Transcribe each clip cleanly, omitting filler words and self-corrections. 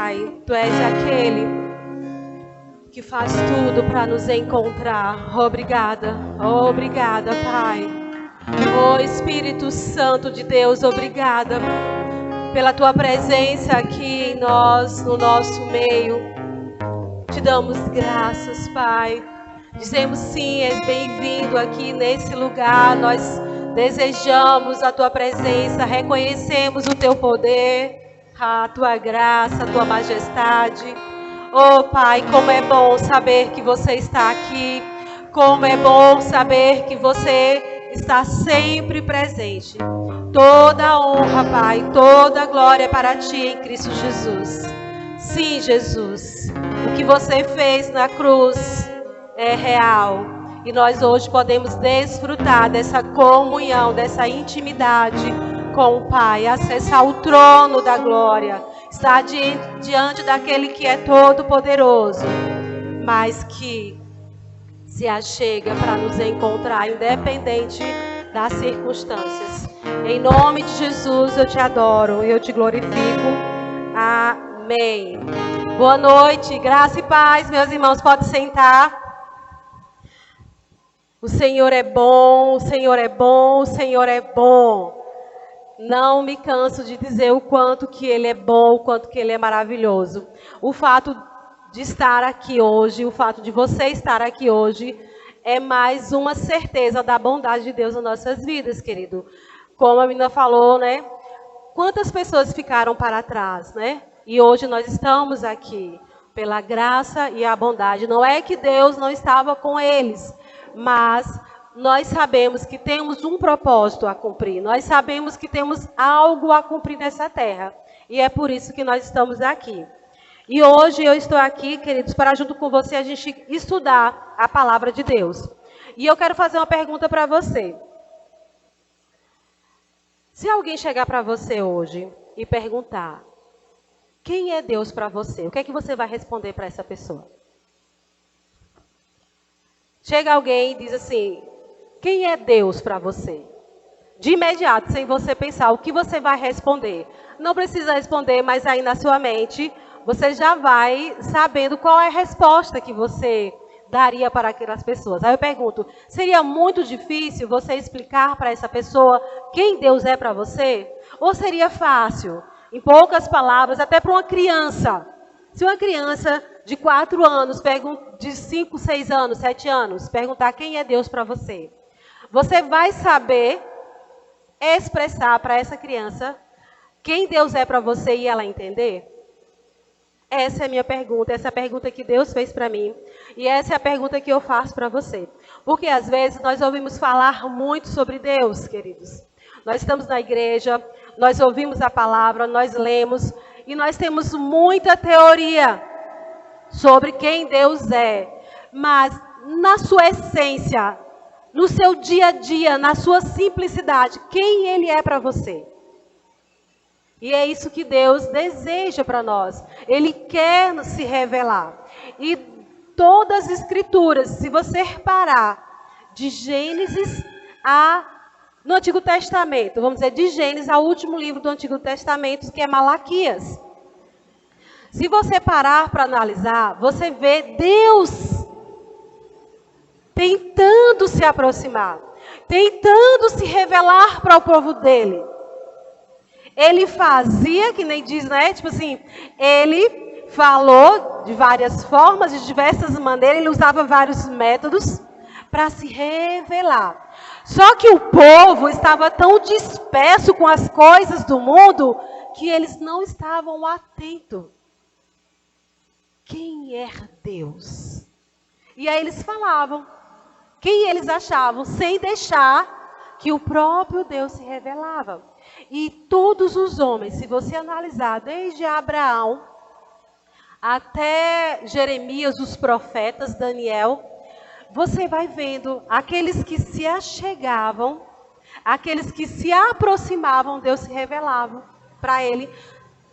Pai. Tu és aquele que faz tudo para nos encontrar. Obrigada, obrigada, Pai. Oh Espírito Santo de Deus, obrigada pela Tua presença aqui em nós, no nosso meio. Te damos graças, Pai. Dizemos sim, és bem-vindo aqui nesse lugar. Nós desejamos a Tua presença, reconhecemos o Teu poder, a Tua graça, a Tua majestade. Oh Pai, como é bom saber que você está aqui. Como é bom saber que você está sempre presente. Toda a honra, Pai, toda a glória é para Ti em Cristo Jesus. Sim, Jesus, o que você fez na cruz é real. E nós hoje podemos desfrutar dessa comunhão, dessa intimidade com o Pai. Acessar o trono da glória. Estar diante daquele que é todo poderoso, mas que se achega para nos encontrar, independente das circunstâncias. Em nome de Jesus eu te adoro e eu te glorifico. Amém. Boa noite, graça e paz, meus irmãos, pode sentar. O Senhor é bom, o Senhor é bom, o Senhor é bom. Não me canso de dizer o quanto que Ele é bom, o quanto que Ele é maravilhoso. O fato de estar aqui hoje, o fato de você estar aqui hoje, é mais uma certeza da bondade de Deus nas nossas vidas, querido. Como a menina falou, né? Quantas pessoas ficaram para trás, né? E hoje nós estamos aqui pela graça e a bondade. Não é que Deus não estava com eles, mas nós sabemos que temos um propósito a cumprir. Nós sabemos que temos algo a cumprir nessa terra. E é por isso que nós estamos aqui. E hoje eu estou aqui, queridos, para junto com você a gente estudar a palavra de Deus. E eu quero fazer uma pergunta para você. Se alguém chegar para você hoje e perguntar, quem é Deus para você? O que é que você vai responder para essa pessoa? Chega alguém e diz assim, quem é Deus para você? De imediato, sem você pensar, o que você vai responder? Não precisa responder, mas aí na sua mente, você já vai sabendo qual é a resposta que você daria para aquelas pessoas. Aí eu pergunto, seria muito difícil você explicar para essa pessoa quem Deus é para você? Ou seria fácil? Em poucas palavras, até para uma criança. Se uma criança de 4 anos, de 5, 6 anos, 7 anos, perguntar quem é Deus para você, você vai saber expressar para essa criança quem Deus é para você e ela entender? Essa é a minha pergunta, essa é a pergunta que Deus fez para mim. E essa é a pergunta que eu faço para você. Porque às vezes nós ouvimos falar muito sobre Deus, queridos. Nós estamos na igreja, nós ouvimos a palavra, nós lemos e nós temos muita teoria sobre quem Deus é. Mas na sua essência, no seu dia a dia, na sua simplicidade, quem Ele é para você? E é isso que Deus deseja para nós. Ele quer se revelar. E todas as escrituras, se você reparar, de Gênesis no Antigo Testamento, vamos dizer, de Gênesis ao último livro do Antigo Testamento, que é Malaquias. Se você parar para analisar, você vê Deus tentando se aproximar, tentando se revelar para o povo dele. Ele fazia, que nem diz, né? Tipo assim, ele falou de várias formas, de diversas maneiras, ele usava vários métodos para se revelar. Só que o povo estava tão disperso com as coisas do mundo que eles não estavam atentos. Quem é Deus? E aí eles falavam quem eles achavam, sem deixar que o próprio Deus se revelava. E todos os homens, se você analisar, desde Abraão até Jeremias, os profetas, Daniel, você vai vendo aqueles que se achegavam, aqueles que se aproximavam, Deus se revelava para ele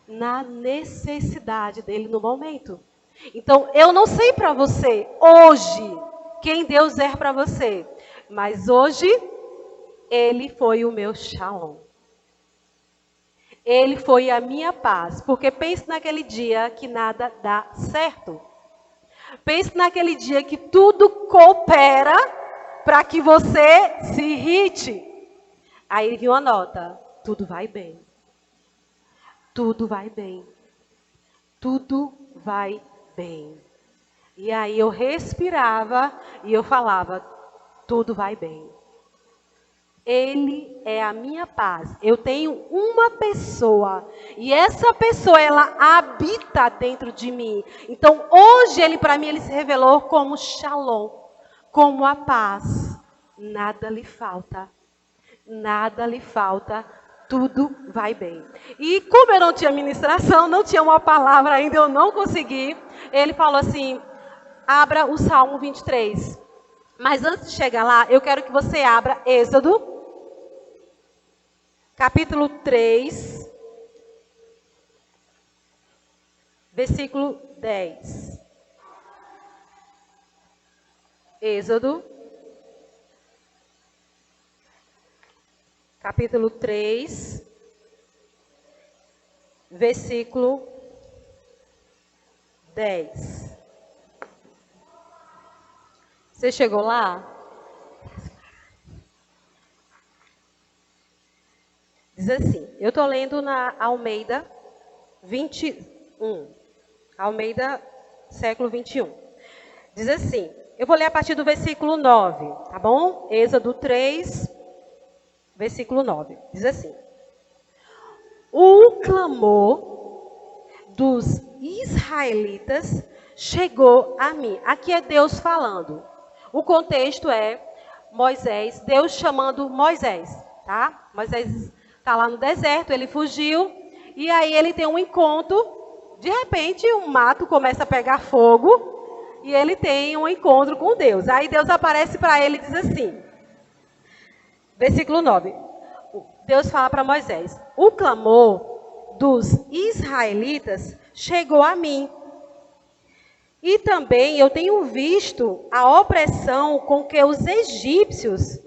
na necessidade dele no momento. Então, eu não sei para você hoje quem Deus é para você, mas hoje Ele foi o meu Shalom. Ele foi a minha paz. Porque pense naquele dia que nada dá certo. Pense naquele dia que tudo coopera para que você se irrite. Aí ele viu a nota. Tudo vai bem. Tudo vai bem. Tudo vai bem. E aí eu respirava e eu falava, tudo vai bem. Ele é a minha paz. Eu tenho uma pessoa e essa pessoa ela habita dentro de mim. Então hoje ele para mim ele se revelou como Shalom, como a paz. Nada lhe falta. Nada lhe falta. Tudo vai bem. E como eu não tinha ministração, não tinha uma palavra ainda, eu não consegui. Ele falou assim, abra o Salmo 23. Mas antes de chegar lá, eu quero que você abra Êxodo, capítulo 3, versículo 10. Êxodo, capítulo 3, versículo 10. Você chegou lá? Diz assim, eu estou lendo na Almeida 21. Almeida, século 21. Diz assim, eu vou ler a partir do versículo 9, tá bom? Êxodo 3, versículo 9. Diz assim, o clamor dos israelitas chegou a mim. Aqui é Deus falando. O contexto é Moisés, Deus chamando Moisés, tá? Moisés está lá no deserto, ele fugiu, e aí ele tem um encontro, de repente o mato começa a pegar fogo, e ele tem um encontro com Deus. Aí Deus aparece para ele e diz assim, versículo 9, Deus fala para Moisés, o clamor dos israelitas chegou a mim, e também eu tenho visto a opressão com que os egípcios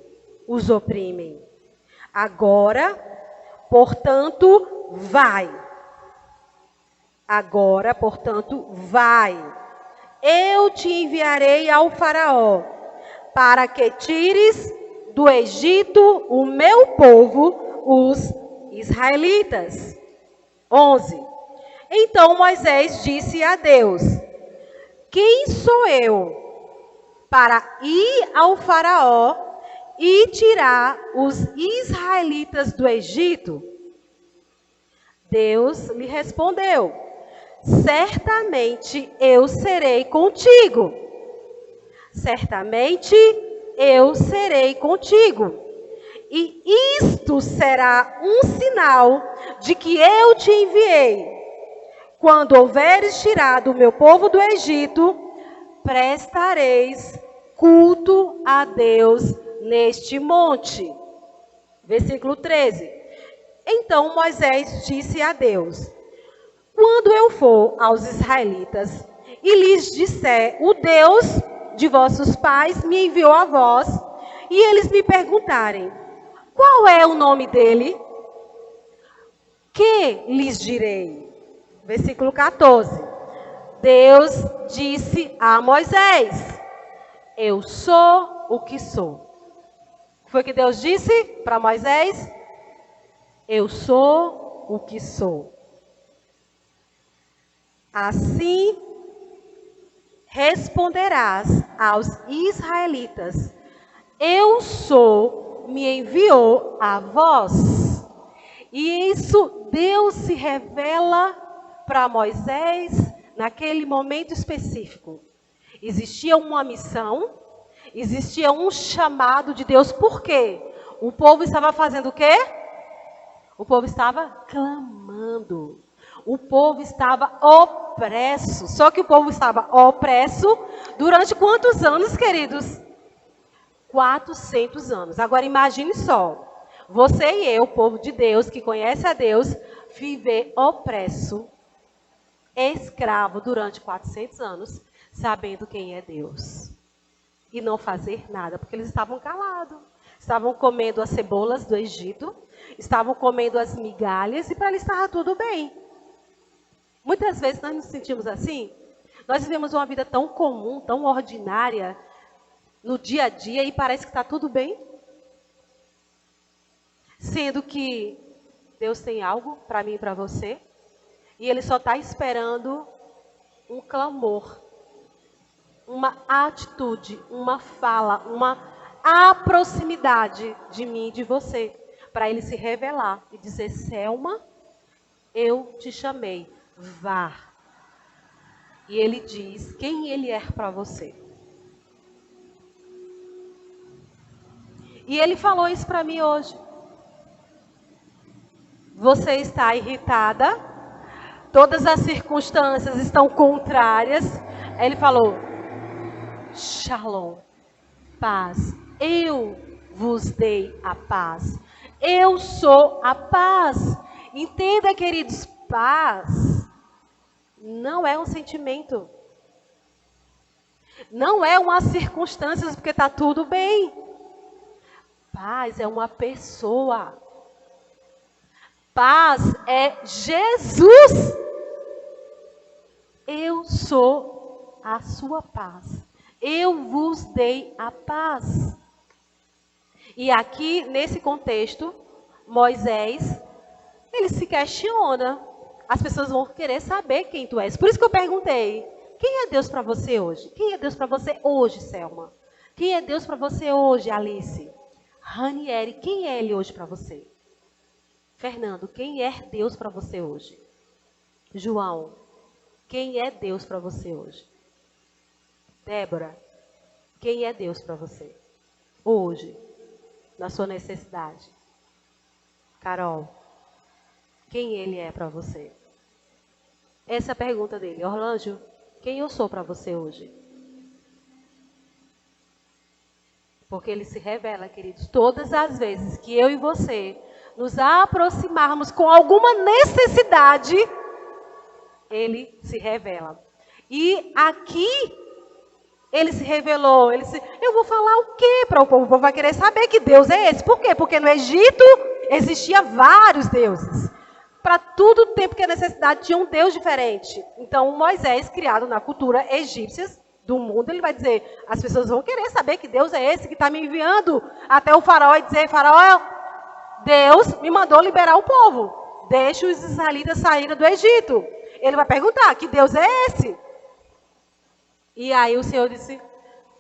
os oprimem. Agora, portanto, vai. Agora, portanto, vai. Eu te enviarei ao faraó, para que tires do Egito o meu povo, os israelitas. 11. Então Moisés disse a Deus, quem sou eu para ir ao faraó e tirar os israelitas do Egito? Deus lhe respondeu, certamente eu serei contigo. Certamente eu serei contigo. E isto será um sinal de que eu te enviei. Quando houveres tirado o meu povo do Egito, prestareis culto a Deus neste monte. Versículo 13. Então Moisés disse a Deus, quando eu for aos israelitas e lhes disser, o Deus de vossos pais me enviou a vós, e eles me perguntarem, qual é o nome dele? Que lhes direi? Versículo 14. Deus disse a Moisés, eu sou o que sou. Foi o que Deus disse para Moisés? Eu sou o que sou. Assim responderás aos israelitas, eu sou, me enviou a vós. E isso Deus se revela para Moisés naquele momento específico. Existia uma missão, existia um chamado de Deus. Por quê? O povo estava fazendo o quê? O povo estava clamando. O povo estava opresso. Só que o povo estava opresso durante quantos anos, queridos? 400 anos. Agora imagine só. Você e eu, povo de Deus, que conhece a Deus, viver opresso, escravo durante 400 anos, sabendo quem é Deus. E não fazer nada, porque eles estavam calados. estavam comendo as cebolas do Egito, estavam comendo as migalhas e para eles estava tudo bem. Muitas vezes nós nos sentimos assim. Nós vivemos uma vida tão comum, tão ordinária, no dia a dia e parece que está tudo bem. Sendo que Deus tem algo para mim e para você e Ele só está esperando um clamor, uma atitude, uma fala, uma proximidade de mim e de você, para Ele se revelar e dizer: Selma, eu te chamei, vá. E Ele diz quem Ele é para você. E Ele falou isso para mim hoje. Você está irritada, todas as circunstâncias estão contrárias. Ele falou: Shalom, paz. Eu vos dei a paz. Eu sou a paz. Entenda, queridos, paz não é um sentimento. Não é uma circunstância porque está tudo bem. Paz é uma pessoa. Paz é Jesus. Eu sou a sua paz. Eu vos dei a paz. E aqui, nesse contexto, Moisés, ele se questiona. As pessoas vão querer saber quem tu és. Por isso que eu perguntei, quem é Deus para você hoje? Quem é Deus para você hoje, Selma? Quem é Deus para você hoje, Alice? Ranieri, quem é Ele hoje para você? Fernando, quem é Deus para você hoje? João, quem é Deus para você hoje? Débora, quem é Deus para você hoje, na sua necessidade? Carol, quem Ele é para você? Essa é a pergunta dele. Orlando, quem eu sou para você hoje? Porque Ele se revela, queridos, todas as vezes que eu e você nos aproximarmos com alguma necessidade, Ele se revela. E aqui, Ele se revelou. Eu vou falar o quê para o povo? O povo vai querer saber que Deus é esse. Por quê? Porque no Egito existia vários deuses. Para todo o tempo que a necessidade tinha um Deus diferente. Então, Moisés, criado na cultura egípcia do mundo, ele vai dizer, as pessoas vão querer saber que Deus é esse que está me enviando até o faraó e dizer: Faraó, Deus me mandou liberar o povo. Deixa os israelitas saírem do Egito. Ele vai perguntar, que Deus é esse? E aí o Senhor disse: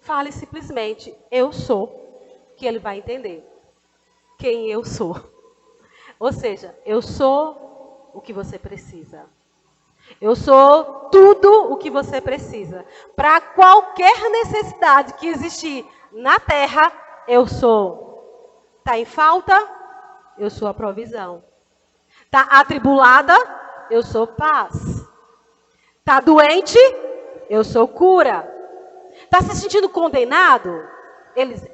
fale simplesmente, eu sou, que ele vai entender quem eu sou. Ou seja, eu sou o que você precisa. Eu sou tudo o que você precisa. Para qualquer necessidade que existir na terra, eu sou. Está em falta? Eu sou a provisão. Está atribulada? Eu sou paz. Está doente? Eu sou cura. Está se sentindo condenado?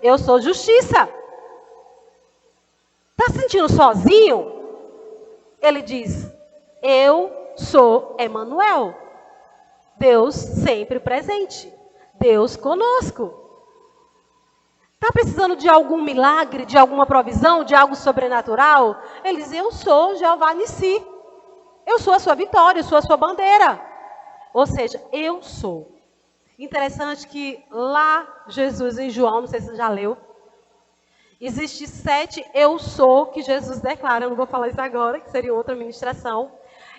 Eu sou justiça. Está se sentindo sozinho? Ele diz: eu sou Emanuel. Deus sempre presente. Deus conosco. Está precisando de algum milagre, de alguma provisão, de algo sobrenatural? Ele diz: eu sou Jeová Nissi. Eu sou a sua vitória, eu sou a sua bandeira. Ou seja, eu sou. Interessante que lá Jesus em João, não sei se você já leu, existe 7 eu sou que Jesus declara. Eu não vou falar isso agora, que seria outra ministração.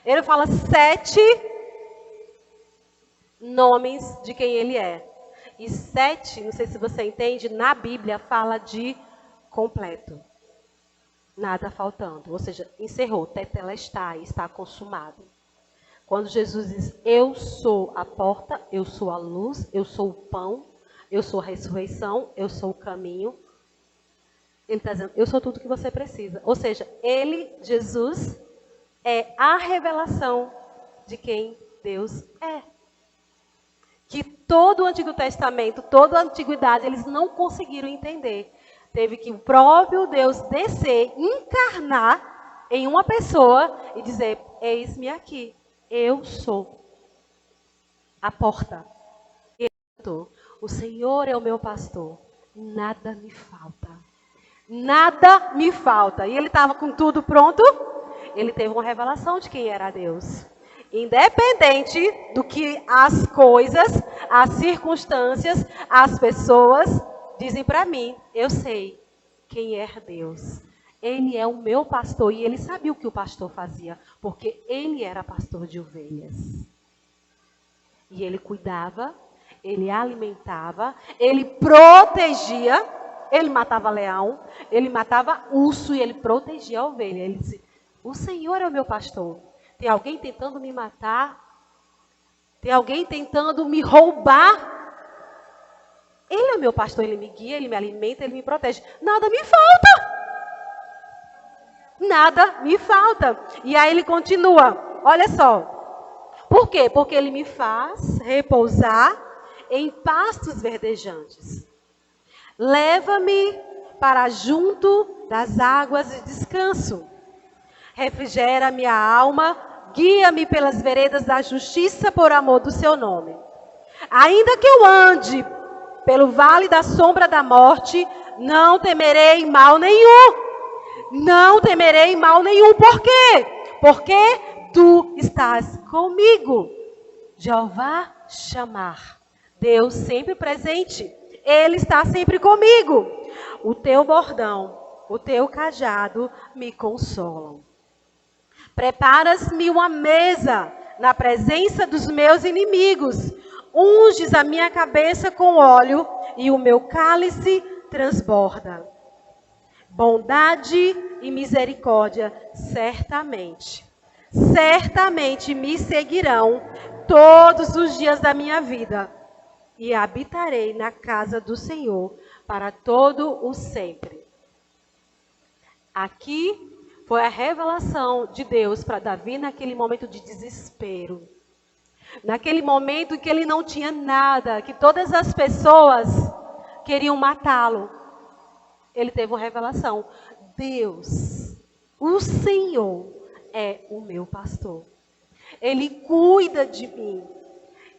Ele fala 7 nomes de quem ele é. E 7, não sei se você entende, na Bíblia fala de completo. Nada faltando. Ou seja, encerrou, tetelestai, está consumado. Quando Jesus diz: eu sou a porta, eu sou a luz, eu sou o pão, eu sou a ressurreição, eu sou o caminho. Ele está dizendo: eu sou tudo que você precisa. Ou seja, ele, Jesus, é a revelação de quem Deus é. Que todo o Antigo Testamento, toda a Antiguidade, eles não conseguiram entender. Teve que o próprio Deus descer, encarnar em uma pessoa e dizer: eis-me aqui, eu sou a porta. O Senhor é o meu pastor, nada me falta. Nada me falta. E ele estava com tudo pronto. Ele teve uma revelação de quem era Deus. Independente do que as coisas, as circunstâncias, as pessoas dizem para mim, eu sei quem é Deus. Ele é o meu pastor e ele sabia o que o pastor fazia, porque ele era pastor de ovelhas. E ele cuidava, ele alimentava, ele protegia, ele matava leão, ele matava urso e ele protegia a ovelha. Ele disse, o Senhor é o meu pastor. Tem alguém tentando me matar? Tem alguém tentando me roubar? Ele é o meu pastor, ele me guia, ele me alimenta, ele me protege. Nada me falta. Nada me falta. E aí ele continua, olha só. Por quê? Porque ele me faz repousar em pastos verdejantes. Leva-me para junto das águas de descanso. Refrigera minha alma, guia-me pelas veredas da justiça por amor do seu nome. Ainda que eu ande pelo vale da sombra da morte, não temerei mal nenhum. Não temerei mal nenhum. Por quê? Porque tu estás comigo. Jeová chamar. Deus sempre presente. Ele está sempre comigo. O teu bordão, o teu cajado me consolam. Preparas-me uma mesa na presença dos meus inimigos. Unges a minha cabeça com óleo e o meu cálice transborda. Bondade e misericórdia certamente me seguirão todos os dias da minha vida. E habitarei na casa do Senhor para todo o sempre. Aqui foi a revelação de Deus para Davi naquele momento de desespero. Naquele momento em que ele não tinha nada, que todas as pessoas queriam matá-lo. Ele teve uma revelação. Deus, o Senhor, é o meu pastor. Ele cuida de mim.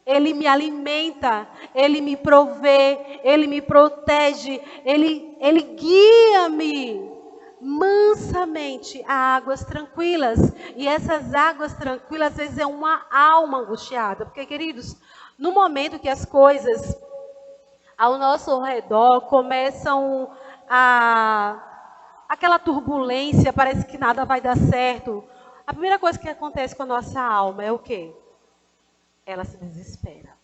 Ele me alimenta, Ele me provê, Ele me protege, Ele guia-me mansamente a águas tranquilas. E essas águas tranquilas, às vezes, é uma alma angustiada. Porque, queridos, no momento que as coisas ao nosso redor começam aquela turbulência, parece que nada vai dar certo. A primeira coisa que acontece com a nossa alma é o quê? Ela se desespera.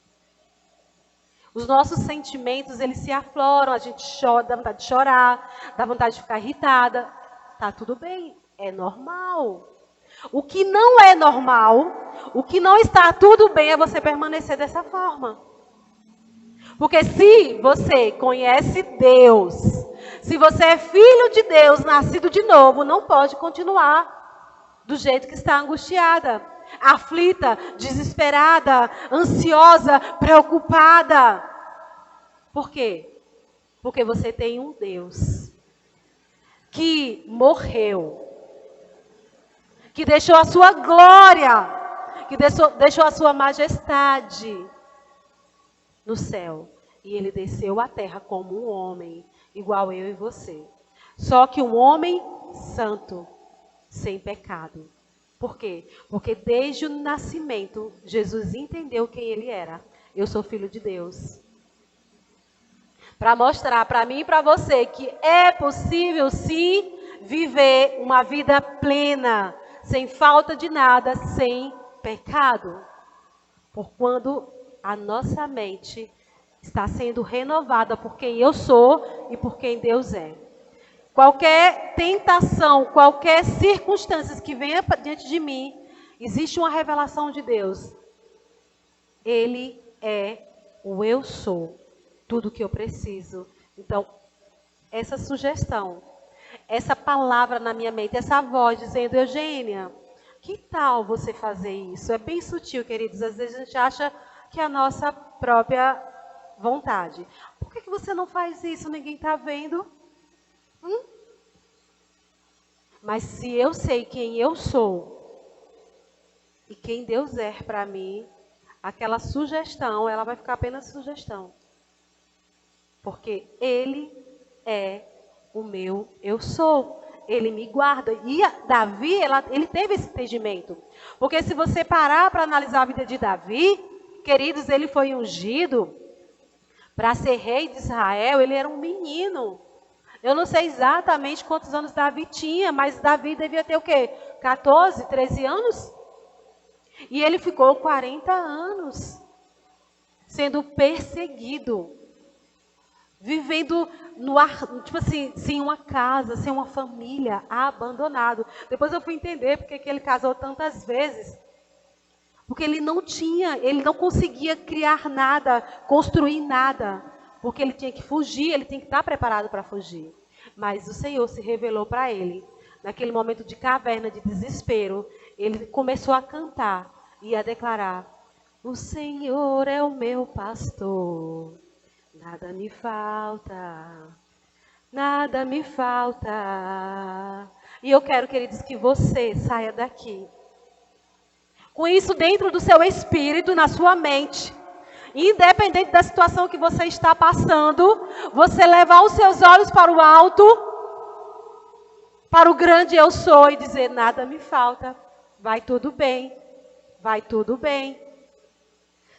Os nossos sentimentos, eles se afloram, a gente chora, dá vontade de chorar, dá vontade de ficar irritada. Tá tudo bem, é normal. O que não é normal, o que não está tudo bem é você permanecer dessa forma. Porque se você conhece Deus, se você é filho de Deus, nascido de novo, não pode continuar do jeito que está angustiada. Aflita, desesperada, ansiosa, preocupada. Por quê? Porque você tem um Deus que morreu, que deixou a sua glória, que deixou a sua majestade no céu. E ele desceu à terra como um homem, igual eu e você. Só que um homem santo, sem pecado. Por quê? Porque desde o nascimento, Jesus entendeu quem ele era. Eu sou filho de Deus. Para mostrar para mim e para você que é possível sim viver uma vida plena, sem falta de nada, sem pecado. Por quando a nossa mente está sendo renovada por quem eu sou e por quem Deus é. Qualquer tentação, qualquer circunstância que venha diante de mim, existe uma revelação de Deus. Ele é o eu sou, tudo que eu preciso. Então, essa sugestão, essa palavra na minha mente, essa voz dizendo, Eugênia, que tal você fazer isso? É bem sutil, queridos. Às vezes a gente acha que é a nossa própria vontade. Por que você não faz isso? Ninguém está vendo? Mas se eu sei quem eu sou e quem Deus é para mim, aquela sugestão, ela vai ficar apenas sugestão. Porque Ele é o meu eu sou. Ele me guarda. E Davi, ele teve esse entendimento. Porque se você parar para analisar a vida de Davi, queridos, ele foi ungido para ser rei de Israel. Ele era um menino. Eu não sei exatamente quantos anos Davi tinha, mas Davi devia ter o quê? 14, 13 anos? E ele ficou 40 anos sendo perseguido, vivendo no ar, tipo assim, sem uma casa, sem uma família, abandonado. Depois eu fui entender porque que ele casou tantas vezes. Porque ele não conseguia criar nada, construir nada. Porque ele tinha que fugir, ele tinha que estar preparado para fugir. Mas o Senhor se revelou para ele. Naquele momento de caverna, de desespero, ele começou a cantar e a declarar: o Senhor é o meu pastor, nada me falta, nada me falta. E eu quero, queridos, que você saia daqui com isso dentro do seu espírito, na sua mente. Independente da situação que você está passando, você levar os seus olhos para o alto, para o grande eu sou, e dizer: nada me falta, vai tudo bem, vai tudo bem.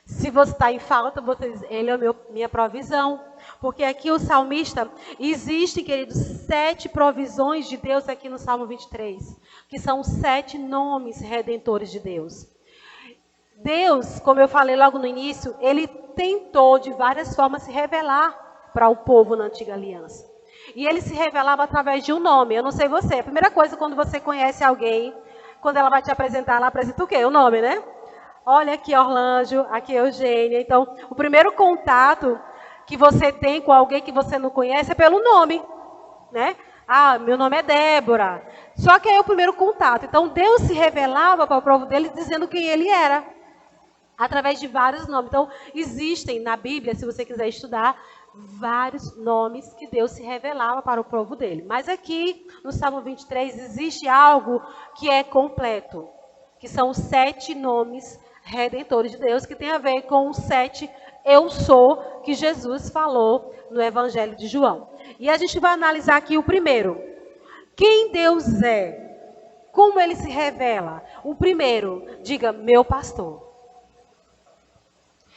Se você está em falta, você diz: ele é minha provisão. Porque aqui o salmista, existem, queridos, 7 provisões de Deus aqui no Salmo 23, que são 7 nomes redentores de Deus. Deus, como eu falei logo no início, ele tentou de várias formas se revelar para o povo na antiga aliança. E ele se revelava através de um nome. Eu não sei você, a primeira coisa quando você conhece alguém, quando ela vai te apresentar, ela apresenta o quê? O nome, né? Olha, aqui Orlando, aqui Eugênia. Então, o primeiro contato que você tem com alguém que você não conhece é pelo nome, né? Ah, meu nome é Débora. Só que aí é o primeiro contato. Então, Deus se revelava para o povo dele dizendo quem ele era, através de vários nomes. Então, existem na Bíblia, se você quiser estudar, vários nomes que Deus se revelava para o povo dele. Mas aqui, no Salmo 23, existe algo que é completo, que são os 7 nomes redentores de Deus, que tem a ver com os 7 eu sou que Jesus falou no Evangelho de João. E a gente vai analisar aqui o primeiro. Quem Deus é? Como ele se revela? O primeiro, diga: meu pastor.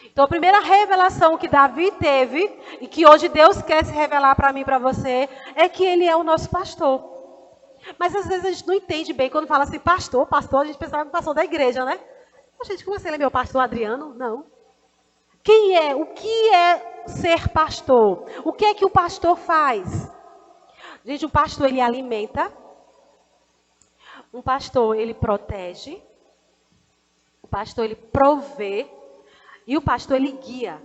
Então, a primeira revelação que Davi teve, e que hoje Deus quer se revelar para mim e para você, é que ele é o nosso pastor. Mas às vezes a gente não entende bem, quando fala assim, pastor, a gente pensava no pastor da igreja, né? Gente, como assim ele é meu pastor Adriano? Não. Quem é? O que é ser pastor? O que é que o pastor faz? Gente, o pastor, ele alimenta. Um pastor, ele protege. O pastor, ele provê. E o pastor, ele guia.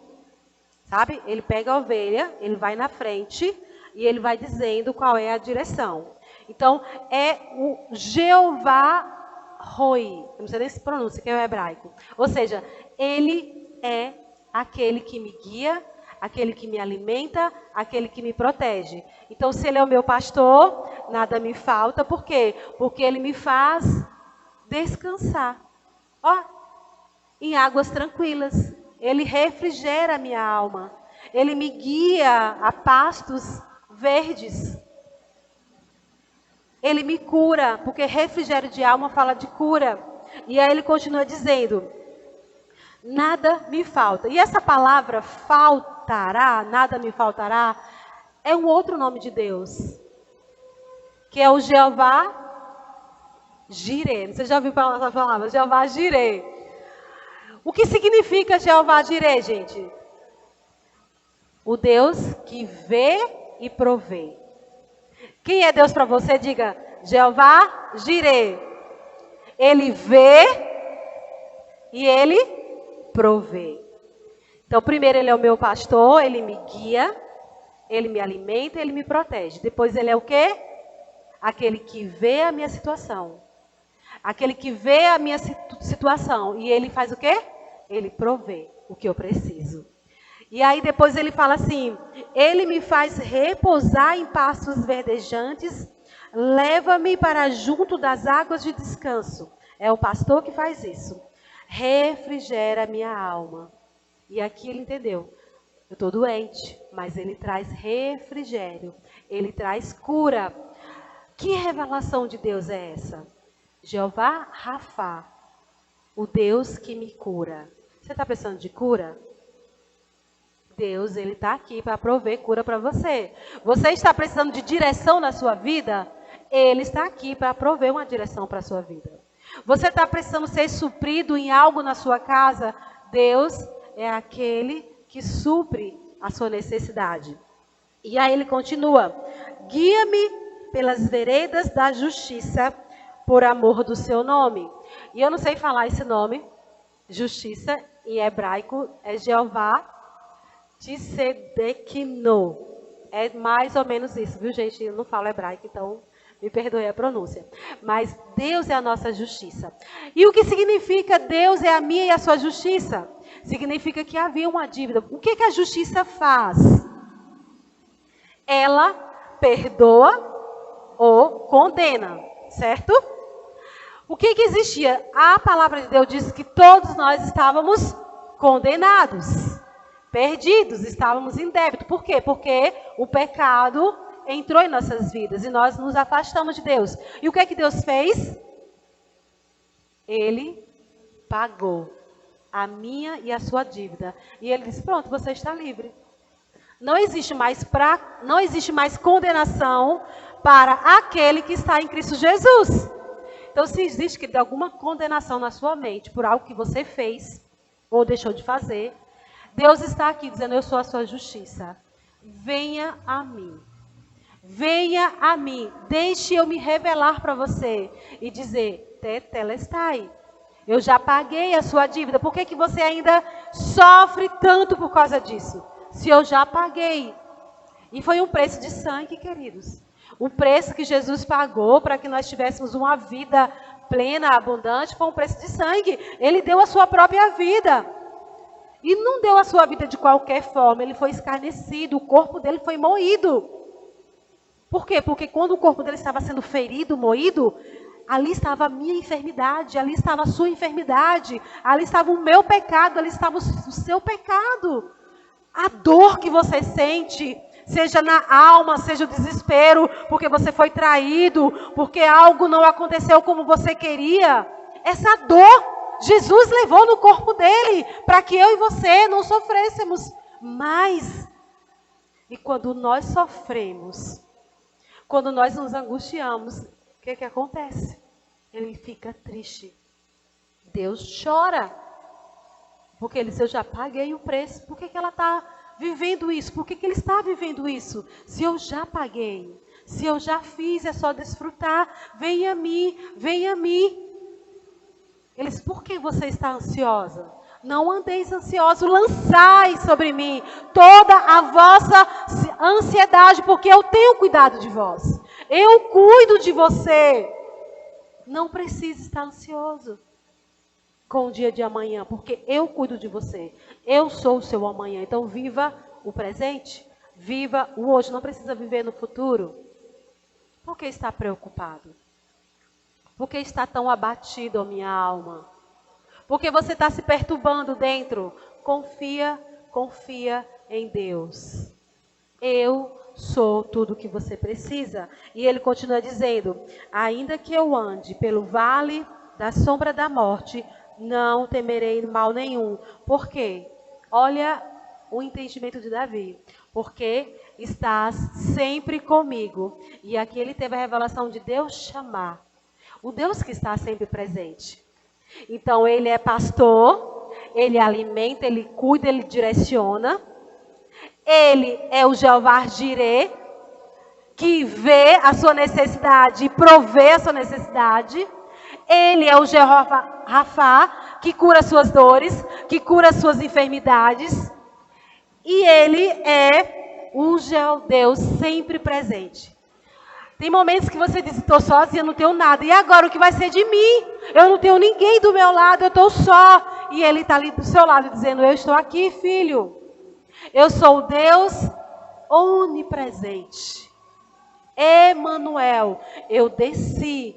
Sabe? Ele pega a ovelha, ele vai na frente e ele vai dizendo qual é a direção. Então, é o Jeová Roi. Não sei nem se pronuncia, que é o hebraico. Ou seja, ele é aquele que me guia, aquele que me alimenta, aquele que me protege. Então, se ele é o meu pastor, nada me falta. Por quê? Porque ele me faz descansar. Ó, em águas tranquilas. Ele refrigera a minha alma. Ele me guia a pastos verdes. Ele me cura, porque refrigério de alma fala de cura. E aí ele continua dizendo: nada me falta. E essa palavra faltará, nada me faltará, é um outro nome de Deus, que é o Jeová Jireh. Você já ouviu falar essa palavra? Jeová Jireh. O que significa Jeová Jireh, gente? O Deus que vê e provê. Quem é Deus para você? Diga: Jeová Jireh. Ele vê e ele provê. Então, primeiro ele é o meu pastor, ele me guia, ele me alimenta, ele me protege. Depois ele é o quê? Aquele que vê a minha situação. Aquele que vê a minha situação. E ele faz o quê? Ele provê o que eu preciso. E aí depois ele fala assim: ele me faz repousar em pastos verdejantes, leva-me para junto das águas de descanso. É o pastor que faz isso. Refrigera a minha alma. E aqui ele entendeu. Eu estou doente, mas Ele traz refrigério. Ele traz cura. Que revelação de Deus é essa? Jeová Rafa, o Deus que me cura. Você está precisando de cura? Deus, Ele está aqui para prover cura para você. Você está precisando de direção na sua vida? Ele está aqui para prover uma direção para a sua vida. Você está precisando ser suprido em algo na sua casa? Deus é aquele que supre a sua necessidade. E aí ele continua: guia-me pelas veredas da justiça, por amor do seu nome. E eu não sei falar esse nome. Justiça, em hebraico, é Jeová Tsedekno. É mais ou menos isso, viu, gente? Eu não falo hebraico, então me perdoe a pronúncia. Mas Deus é a nossa justiça. E o que significa Deus é a minha e a sua justiça? Significa que havia uma dívida. O que a justiça faz? Ela perdoa ou condena, certo? O que existia? A palavra de Deus diz que todos nós estávamos condenados, perdidos, estávamos em débito. Por quê? Porque o pecado entrou em nossas vidas e nós nos afastamos de Deus. E o que Deus fez? Ele pagou a minha e a sua dívida. E ele disse: pronto, você está livre. Não existe mais condenação para aquele que está em Cristo Jesus. Então, se existe alguma condenação na sua mente por algo que você fez ou deixou de fazer, Deus está aqui dizendo: eu sou a sua justiça. Venha a mim. Venha a mim. Deixe eu me revelar para você e dizer: tetelestai. Eu já paguei a sua dívida. Por que você ainda sofre tanto por causa disso? Se eu já paguei. E foi um preço de sangue, queridos. O preço que Jesus pagou para que nós tivéssemos uma vida plena, abundante, foi um preço de sangue. Ele deu a sua própria vida. E não deu a sua vida de qualquer forma. Ele foi escarnecido, o corpo dele foi moído. Por quê? Porque quando o corpo dele estava sendo ferido, moído, ali estava a minha enfermidade, ali estava a sua enfermidade, ali estava o meu pecado, ali estava o seu pecado. A dor que você sente, seja na alma, seja o desespero, porque você foi traído, porque algo não aconteceu como você queria. Essa dor, Jesus levou no corpo dele, para que eu e você não sofrêssemos mais. E quando nós sofremos, quando nós nos angustiamos, o que acontece? Ele fica triste. Deus chora. Porque ele disse: eu já paguei o preço. Por que ela está vivendo isso? Por que ele está vivendo isso? Se eu já paguei, se eu já fiz, é só desfrutar. Venha a mim, venha a mim. Ele disse: por que você está ansiosa? Não andeis ansiosos, lançai sobre mim toda a vossa ansiedade, porque eu tenho cuidado de vós. Eu cuido de você. Não precisa estar ansioso com o dia de amanhã, porque eu cuido de você. Eu sou o seu amanhã. Então viva o presente, viva o hoje. Não precisa viver no futuro. Por que está preocupado? Por que está tão abatido a minha alma? Porque você está se perturbando dentro. Confia em Deus. Eu sou tudo o que você precisa. E ele continua dizendo: ainda que eu ande pelo vale da sombra da morte, não temerei mal nenhum. Por quê? Olha o entendimento de Davi. Porque estás sempre comigo. E aqui ele teve a revelação de Deus chamar. O Deus que está sempre presente. Então ele é pastor, ele alimenta, ele cuida, ele direciona. Ele é o Jeová Jireh, que vê a sua necessidade e provê a sua necessidade. Ele é o Jeová Rafa, que cura as suas dores, que cura as suas enfermidades. E ele é o Deus sempre presente. Tem momentos que você diz: estou sozinha, não tenho nada. E agora o que vai ser de mim? Eu não tenho ninguém do meu lado, eu estou só. E ele está ali do seu lado dizendo: eu estou aqui, filho. Eu sou o Deus onipresente. Emanuel, eu desci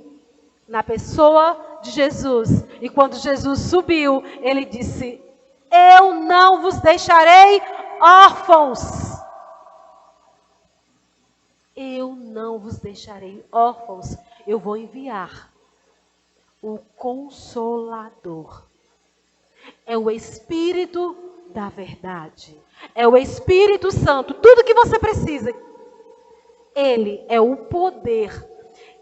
na pessoa de Jesus. E quando Jesus subiu, ele disse: eu não vos deixarei órfãos. Eu não vos deixarei órfãos. Eu vou enviar o Consolador. É o Espírito da verdade. É o Espírito Santo. Tudo que você precisa. Ele é o poder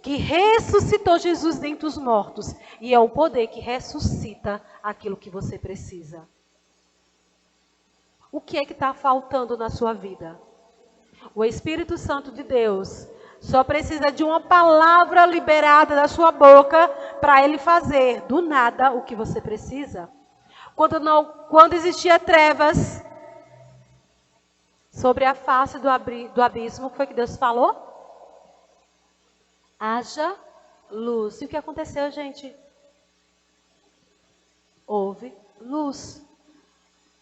que ressuscitou Jesus dentre os mortos. E é o poder que ressuscita aquilo que você precisa. O que é que está faltando na sua vida? O Espírito Santo de Deus só precisa de uma palavra liberada da sua boca para ele fazer do nada o que você precisa. Quando existia trevas sobre a face do abismo, foi que Deus falou? Haja luz. E o que aconteceu, gente? Houve luz.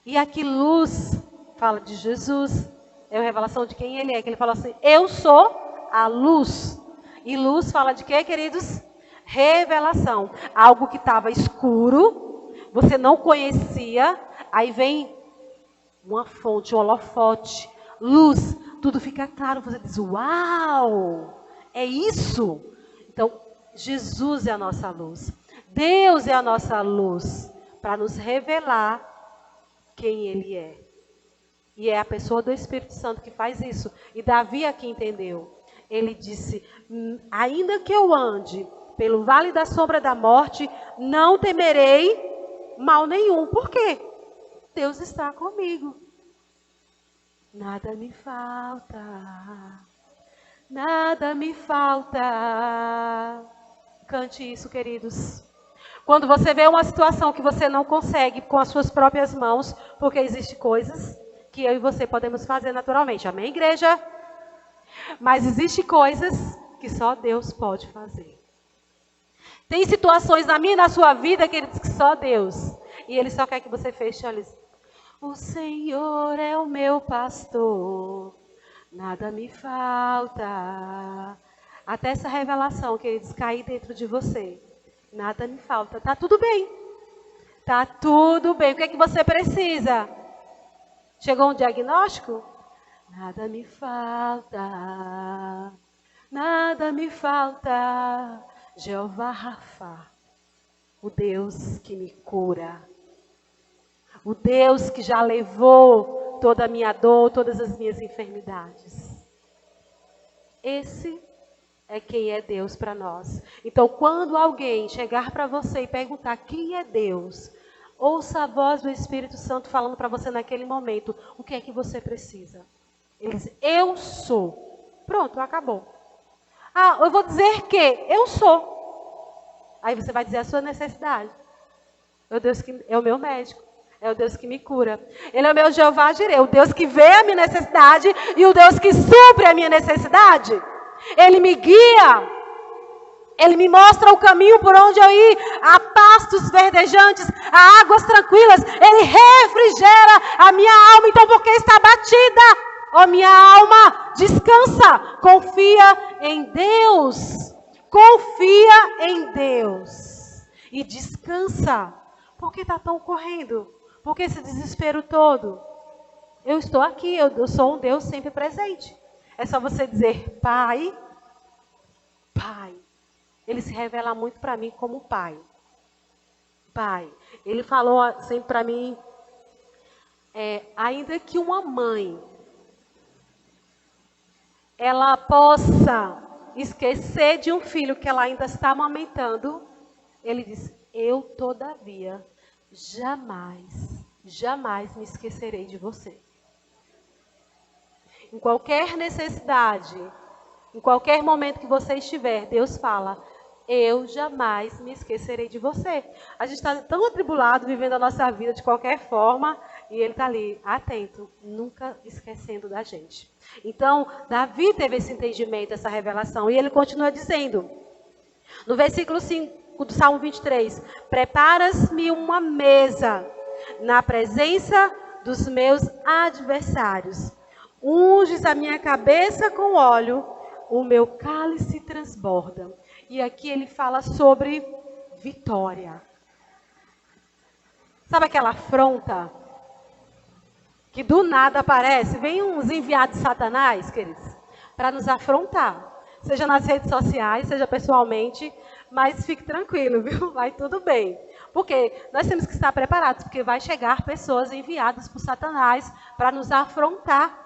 E aqui luz fala de Jesus. É a revelação de quem ele é. Que ele fala assim, eu sou a luz. E luz fala de quê, queridos? Revelação. Algo que estava escuro, você não conhecia, aí vem uma fonte, um holofote, luz, tudo fica claro, você diz, uau, é isso? Então, Jesus é a nossa luz. Deus é a nossa luz, para nos revelar quem Ele é. E é a pessoa do Espírito Santo que faz isso. E Davi aqui entendeu. Ele disse, ainda que eu ande pelo vale da sombra da morte, não temerei mal nenhum. Por quê? Deus está comigo. Nada me falta. Nada me falta. Cante isso, queridos. Quando você vê uma situação que você não consegue com as suas próprias mãos, porque existem coisas que eu e você podemos fazer naturalmente. Amém, igreja? Mas existem coisas que só Deus pode fazer. Tem situações na minha e na sua vida, queridos, que só Deus. E Ele só quer que você feche olhos. O Senhor é o meu pastor, nada me falta. Até essa revelação, queridos, cair dentro de você. Nada me falta. Tá tudo bem. Tá tudo bem. O que é que você precisa? Chegou um diagnóstico? Nada me falta. Nada me falta. Jeová Rafa, o Deus que me cura. O Deus que já levou toda a minha dor, todas as minhas enfermidades. Esse é quem é Deus para nós. Então, quando alguém chegar para você e perguntar quem é Deus, ouça a voz do Espírito Santo falando para você naquele momento, o que é que você precisa. Ele diz, eu sou. Pronto, acabou. Ah, eu vou dizer que eu sou. Aí você vai dizer a sua necessidade. É o Deus que é o meu médico. É o Deus que me cura. Ele é o meu Jeová Jireh, o Deus que vê a minha necessidade e o Deus que supre a minha necessidade. Ele me guia. Ele me mostra o caminho por onde eu ir. A pastos verdejantes, a águas tranquilas. Ele refrigera a minha alma. Então, porque está batida, ó minha alma, descansa. Confia em Deus. Confia em Deus. E descansa. Por que está tão correndo? Por que esse desespero todo? Eu estou aqui, eu sou um Deus sempre presente. É só você dizer, Pai, Pai. Ele se revela muito para mim como Pai. Pai. Ele falou sempre para mim, ainda que uma mãe, ela possa esquecer de um filho que ela ainda está amamentando, ele diz, eu todavia jamais me esquecerei de você. Em qualquer necessidade, em qualquer momento que você estiver, Deus fala, eu jamais me esquecerei de você. A gente está tão atribulado, vivendo a nossa vida de qualquer forma, e Ele está ali, atento, nunca esquecendo da gente. Então, Davi teve esse entendimento, essa revelação, e ele continua dizendo, no versículo 5, do Salmo 23, preparas-me uma mesa na presença dos meus adversários. Unges a minha cabeça com óleo, o meu cálice transborda. E aqui ele fala sobre vitória. Sabe aquela afronta? que do nada aparece, vem uns enviados de Satanás, queridos, para nos afrontar. Seja nas redes sociais, seja pessoalmente, mas fique tranquilo, viu? Vai tudo bem. Porque nós temos que estar preparados, porque vai chegar pessoas enviadas por Satanás para nos afrontar.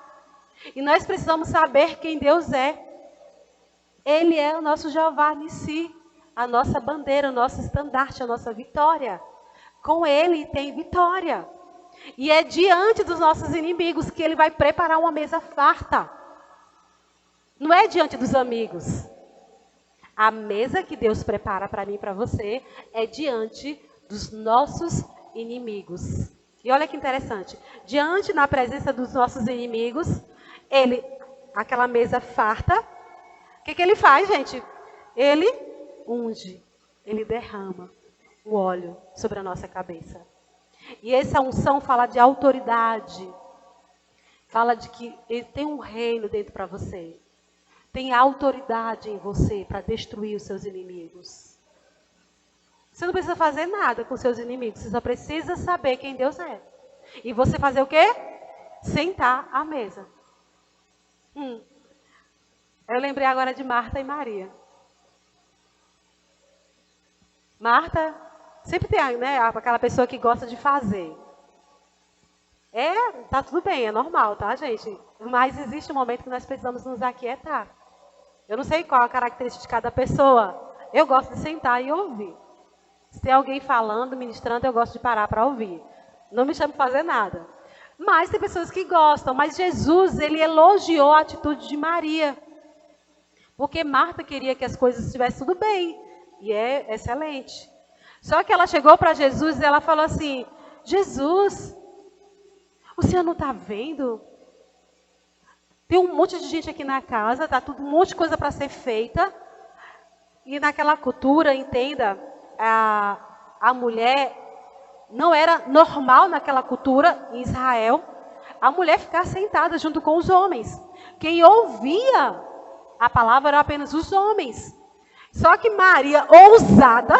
E nós precisamos saber quem Deus é. Ele é o nosso Jeová Nissi, a nossa bandeira, o nosso estandarte, a nossa vitória. Com Ele tem vitória. E é diante dos nossos inimigos que Ele vai preparar uma mesa farta. Não é diante dos amigos. A mesa que Deus prepara para mim e para você é diante dos nossos inimigos. E olha que interessante. Diante, na presença dos nossos inimigos, aquela mesa farta, o que Ele faz, gente? Ele unge, Ele derrama o óleo sobre a nossa cabeça. E essa unção fala de autoridade. Fala de que Ele tem um reino dentro para você. Tem autoridade em você para destruir os seus inimigos. Você não precisa fazer nada com seus inimigos. Você só precisa saber quem Deus é. E você fazer o quê? Sentar à mesa. Eu lembrei agora de Marta e Maria. Marta, sempre tem, né, aquela pessoa que gosta de fazer. Tá tudo bem, é normal, tá, gente? Mas existe um momento que nós precisamos nos aquietar. Eu não sei qual a característica de cada pessoa. Eu gosto de sentar e ouvir. Se tem alguém falando, ministrando, eu gosto de parar para ouvir. Não me chame para fazer nada. Mas tem pessoas que gostam. Mas Jesus, Ele elogiou a atitude de Maria. Porque Marta queria que as coisas estivessem tudo bem. E é excelente. Só que ela chegou para Jesus e ela falou assim: Jesus, o senhor não está vendo? Tem um monte de gente aqui na casa, tá tudo um monte de coisa para ser feita. E naquela cultura, entenda, a mulher não era normal naquela cultura em Israel a mulher ficar sentada junto com os homens. Quem ouvia a palavra era apenas os homens. Só que Maria, ousada,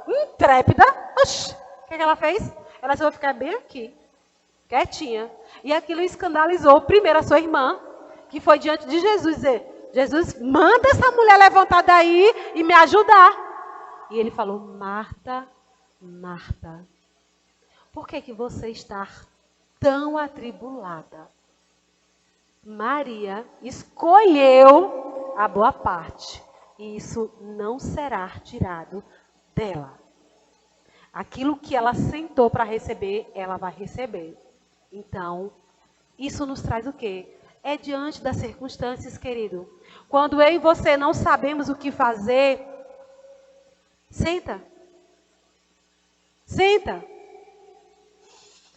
intrépida, o que ela fez? Ela só vai ficar bem aqui, quietinha. E aquilo escandalizou primeiro a sua irmã, que foi diante de Jesus dizer: Jesus, manda essa mulher levantar daí e me ajudar. E ele falou: Marta, Marta, por que você está tão atribulada? Maria escolheu a boa parte, e isso não será tirado dela. Aquilo que ela sentou para receber, ela vai receber. Então, isso nos traz o quê? É diante das circunstâncias, querido. Quando eu e você não sabemos o que fazer, senta. Senta.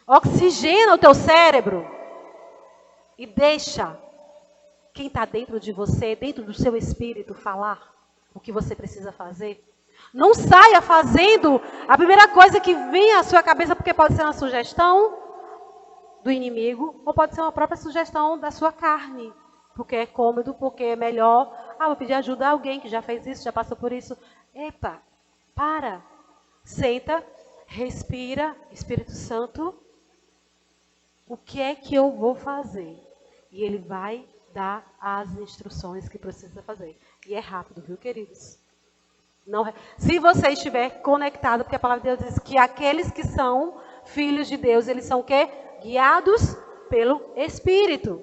Oxigena o teu cérebro. E deixa quem está dentro de você, dentro do seu espírito, falar o que você precisa fazer. Não saia fazendo a primeira coisa que vem à sua cabeça, porque pode ser uma sugestão do inimigo, ou pode ser uma própria sugestão da sua carne, porque é cômodo, porque é melhor. Vou pedir ajuda a alguém que já fez isso, já passou por isso. Epa, para, senta, respira, Espírito Santo, o que é que eu vou fazer? E Ele vai dar as instruções que precisa fazer. E é rápido, viu, queridos? Não, se você estiver conectado, porque a palavra de Deus diz que aqueles que são filhos de Deus, eles são o quê? Guiados pelo Espírito.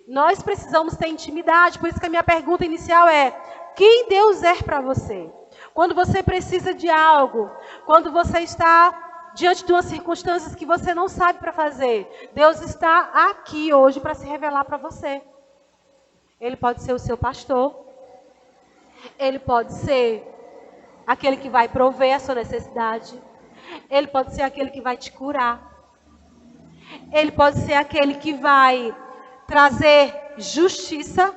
Nós precisamos ter intimidade, por isso que a minha pergunta inicial é: quem Deus é para você? Quando você precisa de algo, quando você está diante de umas circunstâncias que você não sabe para fazer, Deus está aqui hoje para se revelar para você. Ele pode ser o seu pastor, Ele pode ser aquele que vai prover a sua necessidade, Ele pode ser aquele que vai te curar, Ele pode ser aquele que vai trazer justiça.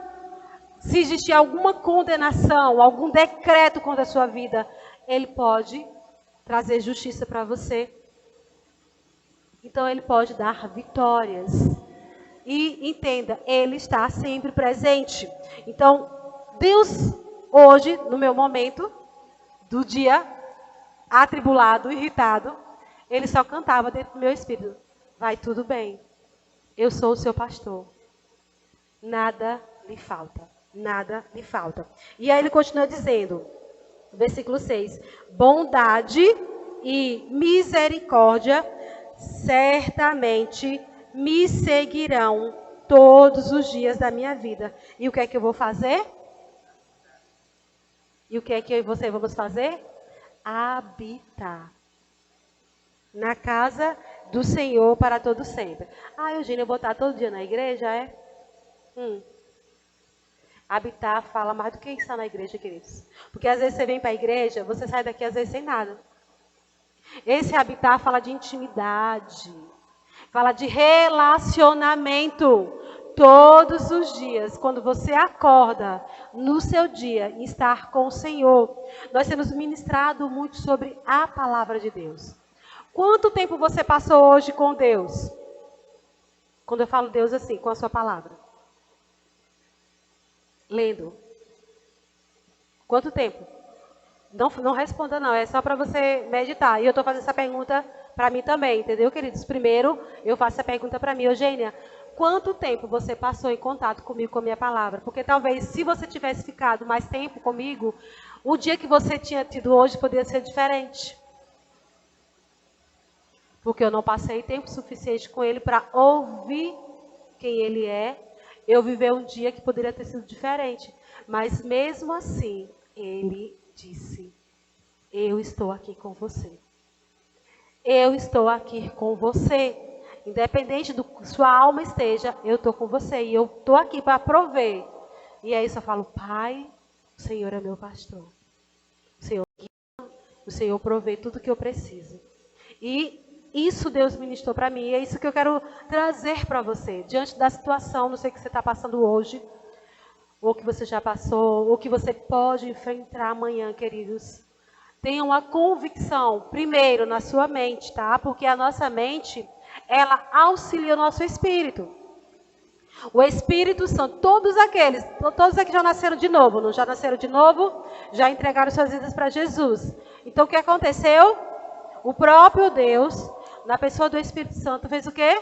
Se existir alguma condenação, algum decreto contra a sua vida, Ele pode trazer justiça para você. Então Ele pode dar vitórias. E entenda, Ele está sempre presente. Então, Deus, hoje, no meu momento do dia atribulado, irritado, Ele só cantava dentro do meu espírito: vai tudo bem, Eu sou o seu pastor. Nada lhe falta. Nada lhe falta. E aí ele continua dizendo, versículo 6. Bondade e misericórdia certamente me seguirão todos os dias da minha vida. E o que é que eu vou fazer? E o que é que eu e você vamos fazer? Habitar na casa do Senhor para todo sempre. Ah, Eugênia, eu vou estar todo dia na igreja, é? Habitar fala mais do que estar na igreja, queridos. Porque às vezes você vem para a igreja, você sai daqui às vezes sem nada. Esse habitar fala de intimidade, fala de relacionamento. Todos os dias, quando você acorda no seu dia em estar com o Senhor, nós temos ministrado muito sobre a palavra de Deus. Quanto tempo você passou hoje com Deus? Quando eu falo Deus assim, com a sua palavra. Lendo. Quanto tempo? Não responda não, é só para você meditar. E eu estou fazendo essa pergunta para mim também, entendeu, queridos? Primeiro, eu faço essa pergunta para mim. Eugênia, quanto tempo você passou em contato comigo, com a minha palavra? Porque talvez, se você tivesse ficado mais tempo comigo, o dia que você tinha tido hoje poderia ser diferente. Porque eu não passei tempo suficiente com ele para ouvir quem ele é. Eu vivi um dia que poderia ter sido diferente. Mas mesmo assim, ele disse, eu estou aqui com você. Eu estou aqui com você. Independente do que sua alma esteja, eu estou com você. E eu estou aqui para prover. E aí eu falo, Pai, o Senhor é meu pastor. O Senhor provê tudo que eu preciso. E isso Deus ministrou para mim. E é isso que eu quero trazer para você. Diante da situação, não sei o que você está passando hoje, ou que você já passou, ou que você pode enfrentar amanhã, queridos. Tenha uma convicção, primeiro, na sua mente, tá? Porque a nossa mente, ela auxilia o nosso espírito. O Espírito Santo, todos aqueles que já nasceram de novo, não já nasceram de novo, já entregaram suas vidas para Jesus. Então, o que aconteceu? O próprio Deus, na pessoa do Espírito Santo, fez o quê?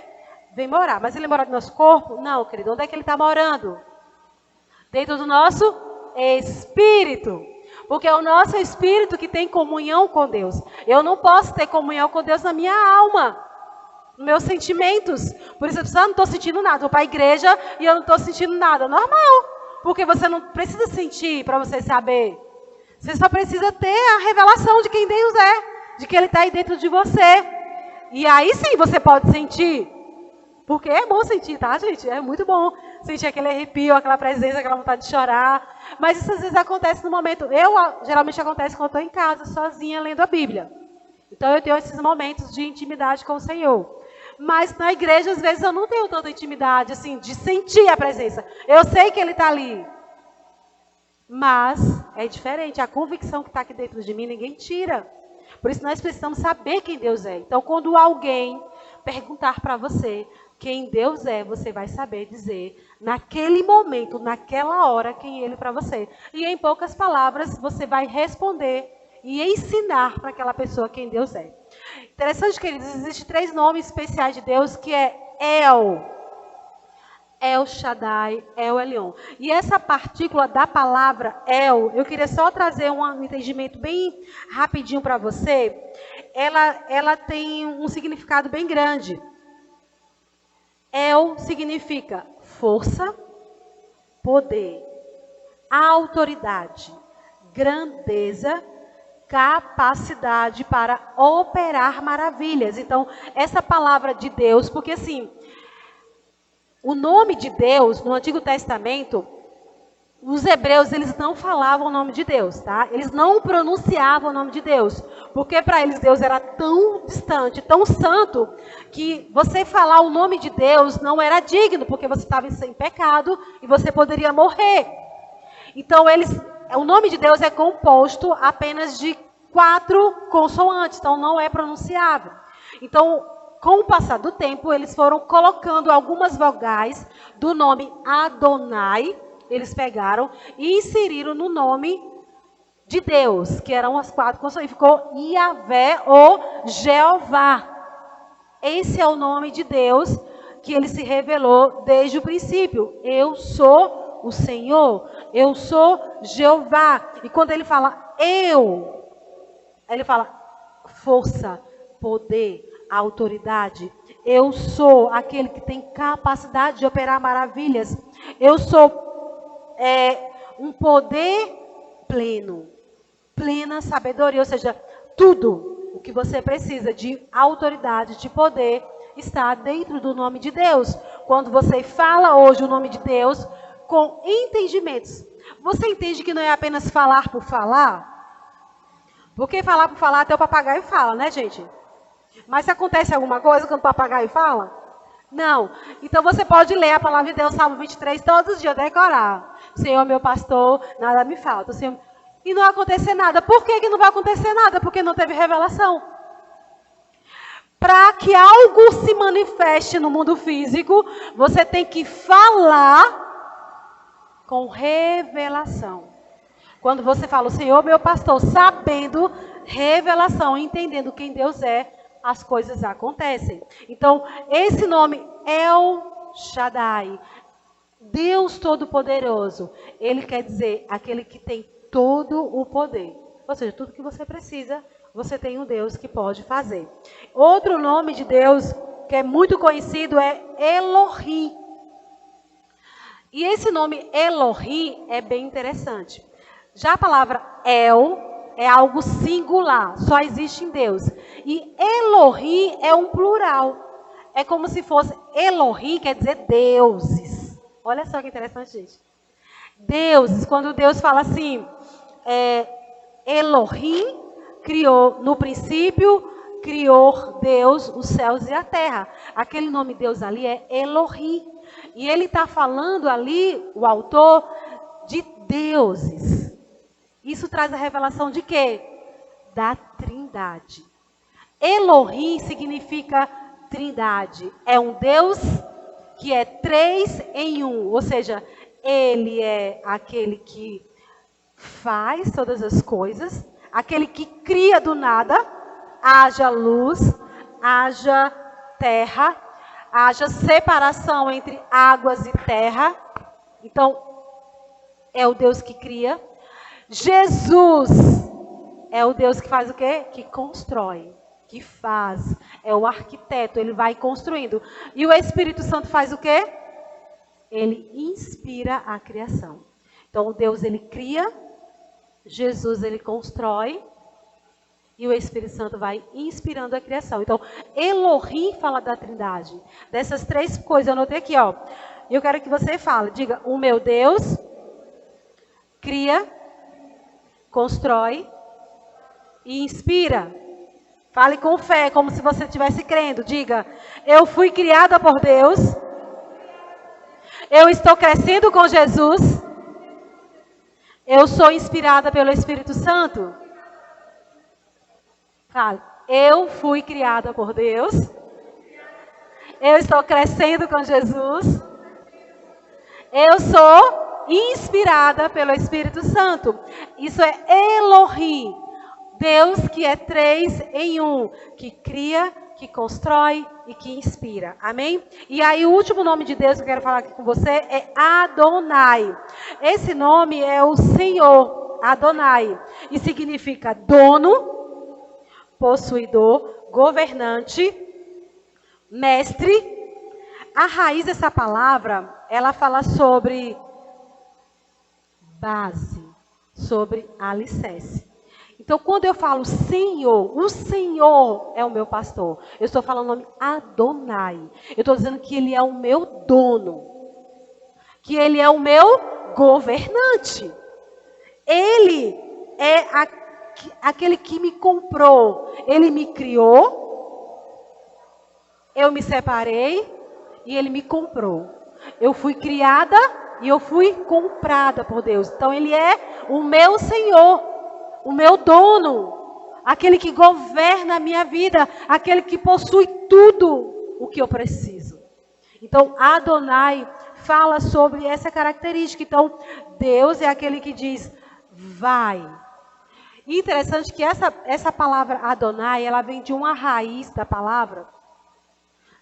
Vem morar. Mas ele mora no nosso corpo? Não, querido. Onde é que ele está morando? Dentro do nosso espírito. Porque é o nosso espírito que tem comunhão com Deus. Eu não posso ter comunhão com Deus na minha alma, nos meus sentimentos. Por isso eu não estou sentindo nada. Vou para a igreja e eu não estou sentindo nada. Normal. Porque você não precisa sentir para você saber. Você só precisa ter a revelação de quem Deus é. De que Ele está aí dentro de você. E aí sim você pode sentir. Porque é bom sentir, tá, gente? É muito bom sentir aquele arrepio, aquela presença, aquela vontade de chorar. Mas isso às vezes acontece no momento. Geralmente acontece quando eu estou em casa, sozinha, lendo a Bíblia. Então eu tenho esses momentos de intimidade com o Senhor. Mas na igreja, às vezes, eu não tenho tanta intimidade, assim, de sentir a presença. Eu sei que Ele está ali. Mas é diferente. A convicção que está aqui dentro de mim, ninguém tira. Por isso nós precisamos saber quem Deus é. Então, quando alguém perguntar para você quem Deus é, você vai saber dizer, naquele momento, naquela hora, quem Ele é para você. E em poucas palavras, você vai responder e ensinar para aquela pessoa quem Deus é. Interessante, queridos, existem 3 nomes especiais de Deus, que é El Shaddai, El Elyon. E essa partícula da palavra El, eu queria só trazer um entendimento bem rapidinho para você. Ela tem um significado bem grande. El significa força, poder, autoridade, grandeza, capacidade para operar maravilhas. Então, essa palavra de Deus, porque assim, o nome de Deus, no Antigo Testamento, os hebreus, eles não falavam o nome de Deus, tá? Eles não pronunciavam o nome de Deus, porque para eles Deus era tão distante, tão santo, que você falar o nome de Deus não era digno, porque você estava em pecado e você poderia morrer. Então, o nome de Deus é composto apenas de 4 consoantes, então não é pronunciável. Então, com o passar do tempo, eles foram colocando algumas vogais do nome Adonai, eles pegaram e inseriram no nome de Deus, que eram as 4 consoantes, e ficou Yahvé ou Jeová. Esse é o nome de Deus que ele se revelou desde o princípio. Eu sou o Senhor, eu sou Jeová. E quando ele fala ele fala força, poder, autoridade. Eu sou aquele que tem capacidade de operar maravilhas. Eu sou um poder pleno, plena sabedoria, ou seja, tudo o que você precisa de autoridade, de poder, está dentro do nome de Deus. Quando você fala hoje o nome de Deus com entendimentos, você entende que não é apenas falar por falar? Porque falar por falar até o papagaio fala, né, gente? Mas se acontece alguma coisa quando o papagaio fala? Não. Então você pode ler a palavra de Deus, Salmo 23, todos os dias, decorar. Senhor, meu pastor, nada me falta. Senhor... E não acontecer nada. Por que não vai acontecer nada? Porque não teve revelação. Para que algo se manifeste no mundo físico, você tem que falar com revelação. Quando você fala, o Senhor, meu pastor, sabendo, revelação, entendendo quem Deus é, as coisas acontecem. Então, esse nome El Shaddai, Deus Todo-Poderoso, ele quer dizer aquele que tem todo o poder. Ou seja, tudo que você precisa, você tem um Deus que pode fazer. Outro nome de Deus que é muito conhecido é Elohim. E esse nome Elohim é bem interessante. Já a palavra El é algo singular, só existe em Deus. E Elohim é um plural. É como se fosse Elohim, quer dizer deuses. Olha só que interessante, gente. Deuses, quando Deus fala assim, Elohim criou, no princípio, criou Deus os céus e a terra. Aquele nome Deus ali é Elohim. E ele está falando ali, o autor, de deuses. Isso traz a revelação de quê? Da Trindade. Elohim significa Trindade. É um Deus que é 3 em 1. Ou seja, ele é aquele que faz todas as coisas, aquele que cria do nada, haja luz, haja terra, haja separação entre águas e terra. Então, é o Deus que cria. Jesus é o Deus que faz o quê? Que constrói, que faz. É o arquiteto, ele vai construindo. E o Espírito Santo faz o quê? Ele inspira a criação. Então, Deus, ele cria, Jesus, ele constrói, e o Espírito Santo vai inspirando a criação. Então, Elohim fala da Trindade. Dessas 3 coisas, eu anotei aqui, ó. Eu quero que você fale, diga, o meu Deus cria, constrói e inspira. Fale com fé, como se você estivesse crendo. Diga, eu fui criada por Deus. Eu estou crescendo com Jesus. Eu sou inspirada pelo Espírito Santo. Fale, eu fui criada por Deus. Eu estou crescendo com Jesus. Eu sou inspirada pelo Espírito Santo. Isso é Elohim. Deus que é 3 em 1. Que cria, que constrói e que inspira. Amém? E aí o último nome de Deus que eu quero falar aqui com você é Adonai. Esse nome é o Senhor, Adonai. E significa dono, possuidor, governante, mestre. A raiz dessa palavra, ela fala sobre base, sobre alicerce. Então, quando eu falo Senhor, o Senhor é o meu pastor. Eu estou falando o nome Adonai. Eu estou dizendo que Ele é o meu dono. Que Ele é o meu governante. Ele é aquele que me comprou. Ele me criou. Eu me separei e Ele me comprou. Eu fui criada e eu fui comprada por Deus. Então, Ele é o meu Senhor. O meu dono, aquele que governa a minha vida, aquele que possui tudo o que eu preciso. Então, Adonai fala sobre essa característica. Então, Deus é aquele que diz, vai. E interessante que essa palavra Adonai, ela vem de uma raiz da palavra,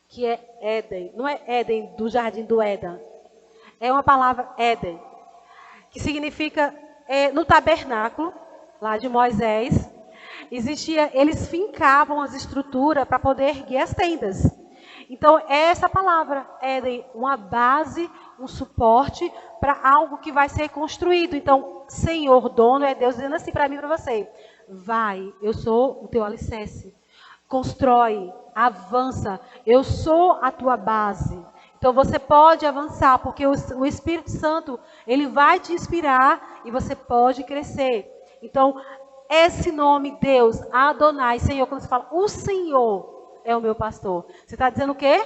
que é Éden. Não é Éden do jardim do Éden. É uma palavra Éden, que significa no tabernáculo, lá de Moisés, eles fincavam as estruturas para poder erguer as tendas. Então, é essa palavra, Éden, uma base, um suporte para algo que vai ser construído. Então, Senhor, dono, é Deus dizendo assim para mim e para você: vai, eu sou o teu alicerce. Constrói, avança, eu sou a tua base. Então, você pode avançar, porque o Espírito Santo, ele vai te inspirar e você pode crescer. Então, esse nome, Deus, Adonai, Senhor, quando você fala, o Senhor é o meu pastor. Você está dizendo o quê?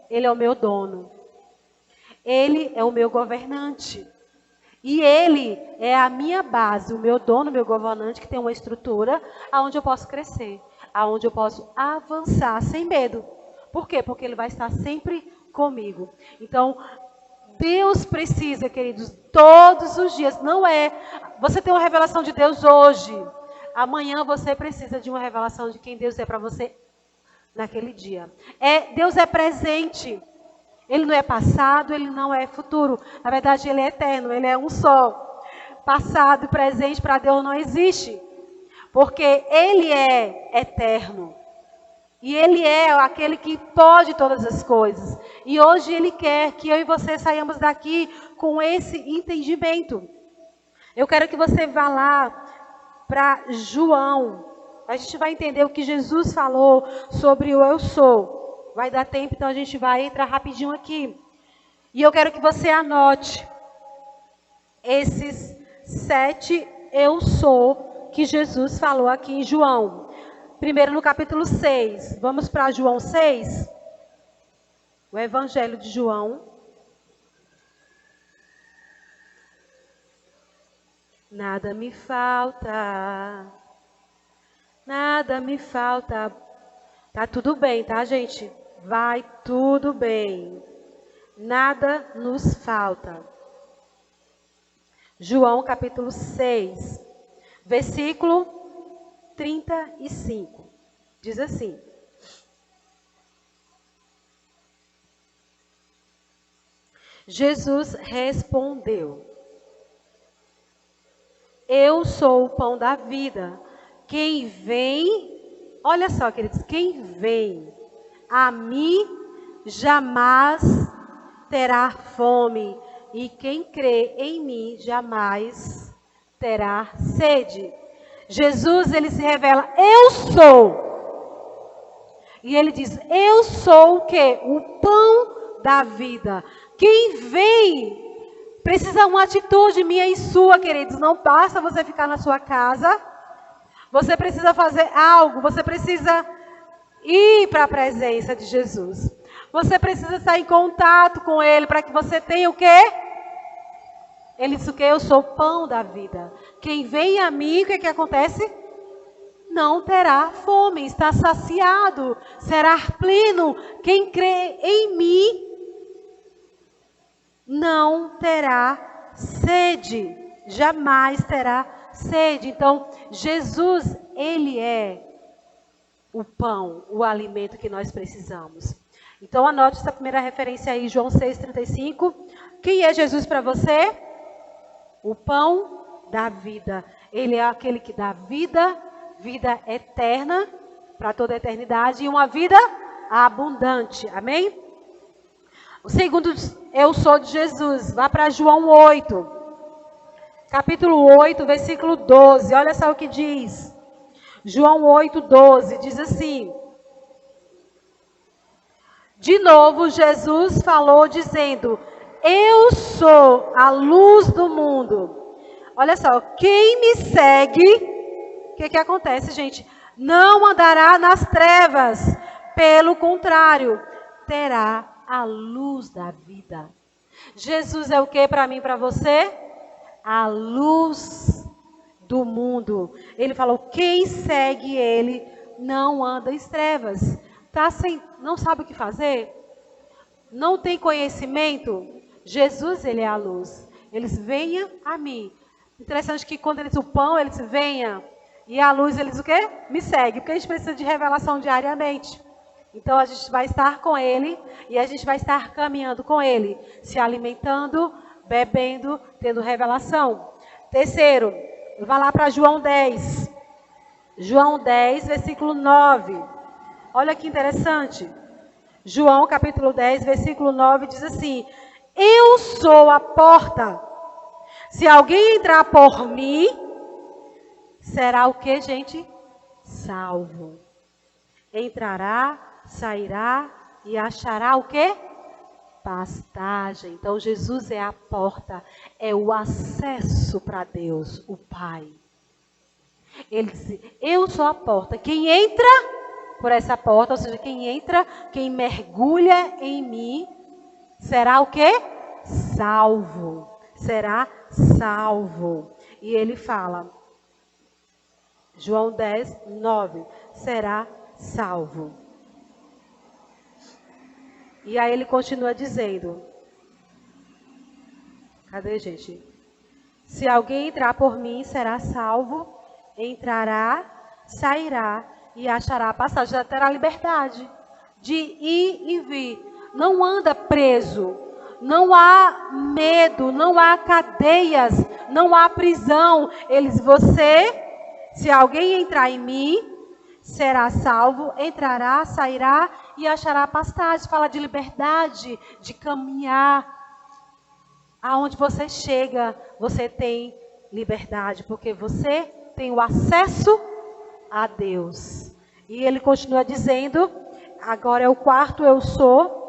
Ele é o meu dono. Ele é o meu governante. E ele é a minha base, o meu dono, o meu governante, que tem uma estrutura onde eu posso crescer, aonde eu posso avançar sem medo. Por quê? Porque ele vai estar sempre comigo. Então, Deus precisa, queridos, todos os dias. Não é, você tem uma revelação de Deus hoje. Amanhã você precisa de uma revelação de quem Deus é para você naquele dia. Deus é presente. Ele não é passado, ele não é futuro. Na verdade, ele é eterno, ele é um só. Passado e presente para Deus não existe. Porque ele é eterno. E ele é aquele que pode todas as coisas. E hoje ele quer que eu e você saiamos daqui com esse entendimento. Eu quero que você vá lá para João. A gente vai entender o que Jesus falou sobre o eu sou. Vai dar tempo, então a gente vai entrar rapidinho aqui. E eu quero que você anote esses 7 eu sou que Jesus falou aqui em João. Primeiro no capítulo 6. Vamos para João 6. O Evangelho de João. Nada me falta. Nada me falta. Tá tudo bem, tá, gente? Vai tudo bem. Nada nos falta. João capítulo 6, versículo 35. Diz assim: Jesus respondeu: eu sou o pão da vida. Quem vem, olha só, queridos, quem vem a mim jamais terá fome, e quem crê em mim jamais terá sede. Jesus, ele se revela, eu sou. E ele diz, eu sou o quê? O pão da vida. Quem vem precisa uma atitude minha e sua, queridos. Não basta você ficar na sua casa. Você precisa fazer algo. Você precisa ir para a presença de Jesus. Você precisa estar em contato com Ele para que você tenha o quê? Ele disse o quê? Eu sou o pão da vida. Quem vem a mim, o que acontece? Não terá fome, está saciado, será pleno. Quem crê em mim não terá sede, jamais terá sede. Então, Jesus, ele é o pão, o alimento que nós precisamos. Então, anote essa primeira referência aí, João 6,35. Quem é Jesus para você? O pão da vida. Ele é aquele que dá vida, vida eterna, para toda a eternidade, e uma vida abundante. Amém? O segundo, eu sou de Jesus. Vá para João 8. Capítulo 8, versículo 12. Olha só o que diz. João 8, 12. Diz assim. De novo, Jesus falou dizendo, eu sou a luz do mundo. Olha só, quem me segue, o que acontece, gente? Não andará nas trevas. Pelo contrário, terá a luz da vida. Jesus é o que para mim e para você? A luz do mundo. Ele falou, quem segue ele não anda em trevas. Não sabe o que fazer? Não tem conhecimento? Jesus, ele é a luz. Eles venham a mim. Interessante que quando ele diz o pão, ele diz venha. E a luz, ele diz o quê? Me segue. Porque a gente precisa de revelação diariamente. Então a gente vai estar com Ele e a gente vai estar caminhando com Ele, se alimentando, bebendo, tendo revelação. Terceiro, vai lá para João 10. João 10, versículo 9. Olha que interessante. João capítulo 10, versículo 9 diz assim: eu sou a porta. Se alguém entrar por mim, será o que, gente? Salvo. Entrará, sairá e achará o quê? Pastagem. Então Jesus é a porta, é o acesso para Deus, o Pai. Ele diz: eu sou a porta. Quem entra por essa porta, ou seja, quem entra, quem mergulha em mim, será o quê? Salvo. Será salvo. E ele fala, João 10, 9, será salvo. E aí ele continua dizendo, cadê, gente? Se alguém entrar por mim, será salvo, entrará, sairá e achará a passagem, já terá liberdade de ir e vir. Não anda preso, não há medo, não há cadeias, não há prisão. Se alguém entrar em mim, será salvo, entrará, sairá e achará pastagem. Fala de liberdade, de caminhar. Aonde você chega, você tem liberdade, porque você tem o acesso a Deus. E ele continua dizendo, agora é o quarto eu sou.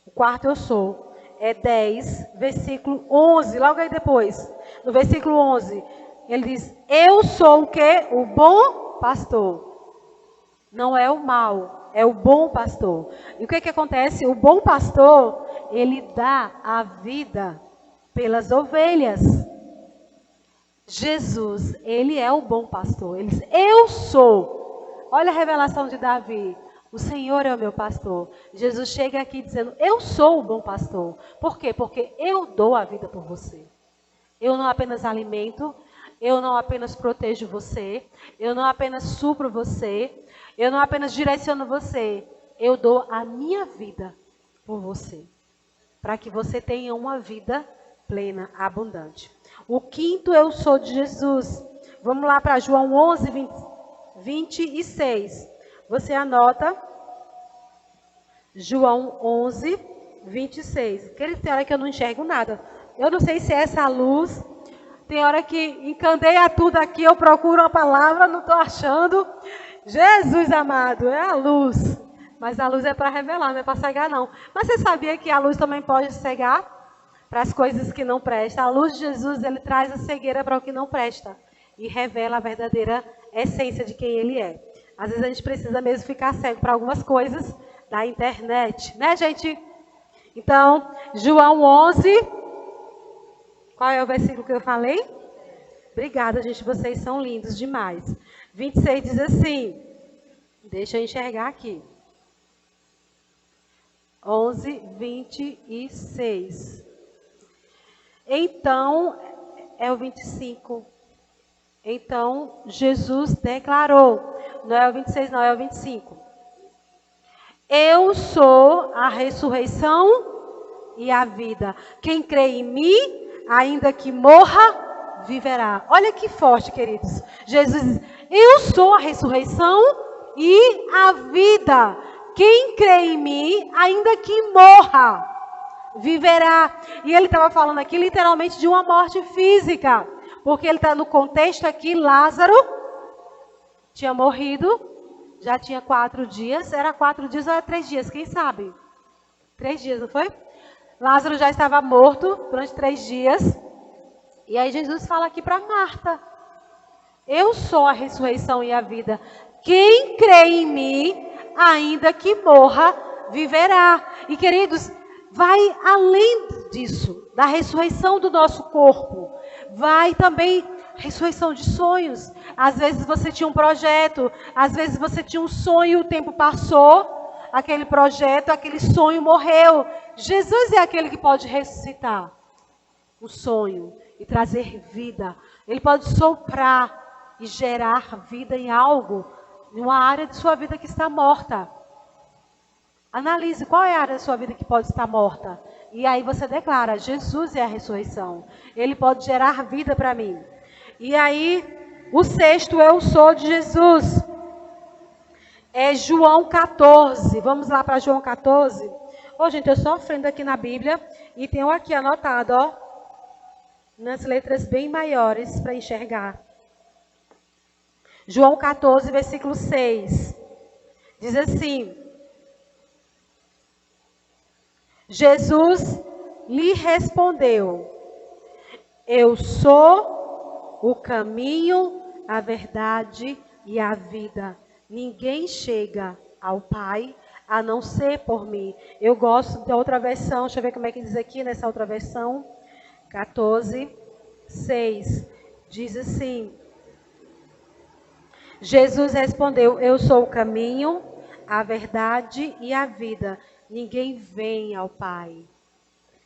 O quarto eu sou. É 10, versículo 11, logo aí depois. No versículo 11, ele diz, eu sou o quê? O bom pastor. Não é o mau, é o bom pastor. E o que acontece? O bom pastor, ele dá a vida pelas ovelhas. Jesus, ele é o bom pastor. Ele diz, eu sou. Olha a revelação de Davi. O Senhor é o meu pastor. Jesus chega aqui dizendo, eu sou o bom pastor. Por quê? Porque eu dou a vida por você. Eu não apenas alimento, eu não apenas protejo você, eu não apenas supro você, eu não apenas direciono você, eu dou a minha vida por você. Para que você tenha uma vida plena, abundante. O quinto eu sou de Jesus. Vamos lá para João 11, 26. Você anota. João 11, 26. Querido, tem hora que eu não enxergo nada. Eu não sei se é essa luz. Tem hora que encandeia tudo aqui, eu procuro uma palavra, não estou achando. Jesus amado, é a luz. Mas a luz é para revelar, não é para cegar não. Mas você sabia que a luz também pode cegar? Para as coisas que não prestam. A luz de Jesus, ele traz a cegueira para o que não presta. E revela a verdadeira essência de quem ele é. Às vezes a gente precisa mesmo ficar cego para algumas coisas da internet. Né, gente? Então, João 11. Qual é o versículo que eu falei? Obrigada, gente. Vocês são lindos demais. 26 diz assim. Deixa eu enxergar aqui. 11, 26. Então, é o 25. Então, Jesus declarou. Não é o 26, não, é o 25. Eu sou a ressurreição e a vida. Quem crê em mim, ainda que morra, viverá. Olha que forte, queridos. Jesus diz, eu sou a ressurreição e a vida. Quem crê em mim, ainda que morra, viverá. E ele estava falando aqui literalmente de uma morte física. Porque ele está no contexto aqui, Lázaro tinha morrido, já tinha 4 dias. Era 4 dias ou era 3 dias, quem sabe? 3 dias, não foi? Lázaro já estava morto durante 3 dias. E aí Jesus fala aqui para Marta. Eu sou a ressurreição e a vida. Quem crê em mim, ainda que morra, viverá. E queridos, vai além disso, da ressurreição do nosso corpo. Vai também ressurreição de sonhos. Às vezes você tinha um projeto, às vezes você tinha um sonho, o tempo passou, aquele projeto, aquele sonho morreu. Jesus é aquele que pode ressuscitar o sonho e trazer vida. Ele pode soprar e gerar vida em algo Uma área de sua vida que está morta. Analise qual é a área da sua vida que pode estar morta. E aí você declara, Jesus é a ressurreição. Ele pode gerar vida para mim. E aí, o sexto, eu sou de Jesus. É João 14. Vamos lá para João 14. Ô, gente, eu estou frente aqui na Bíblia e tenho aqui anotado, ó, nas letras bem maiores para enxergar. João 14, versículo 6. Diz assim: Jesus lhe respondeu: eu sou o caminho, a verdade e a vida. Ninguém chega ao Pai a não ser por mim. Eu gosto da outra versão, deixa eu ver como é que diz aqui nessa outra versão. 14, 6. Diz assim: Jesus respondeu: eu sou o caminho, a verdade e a vida. Ninguém vem ao Pai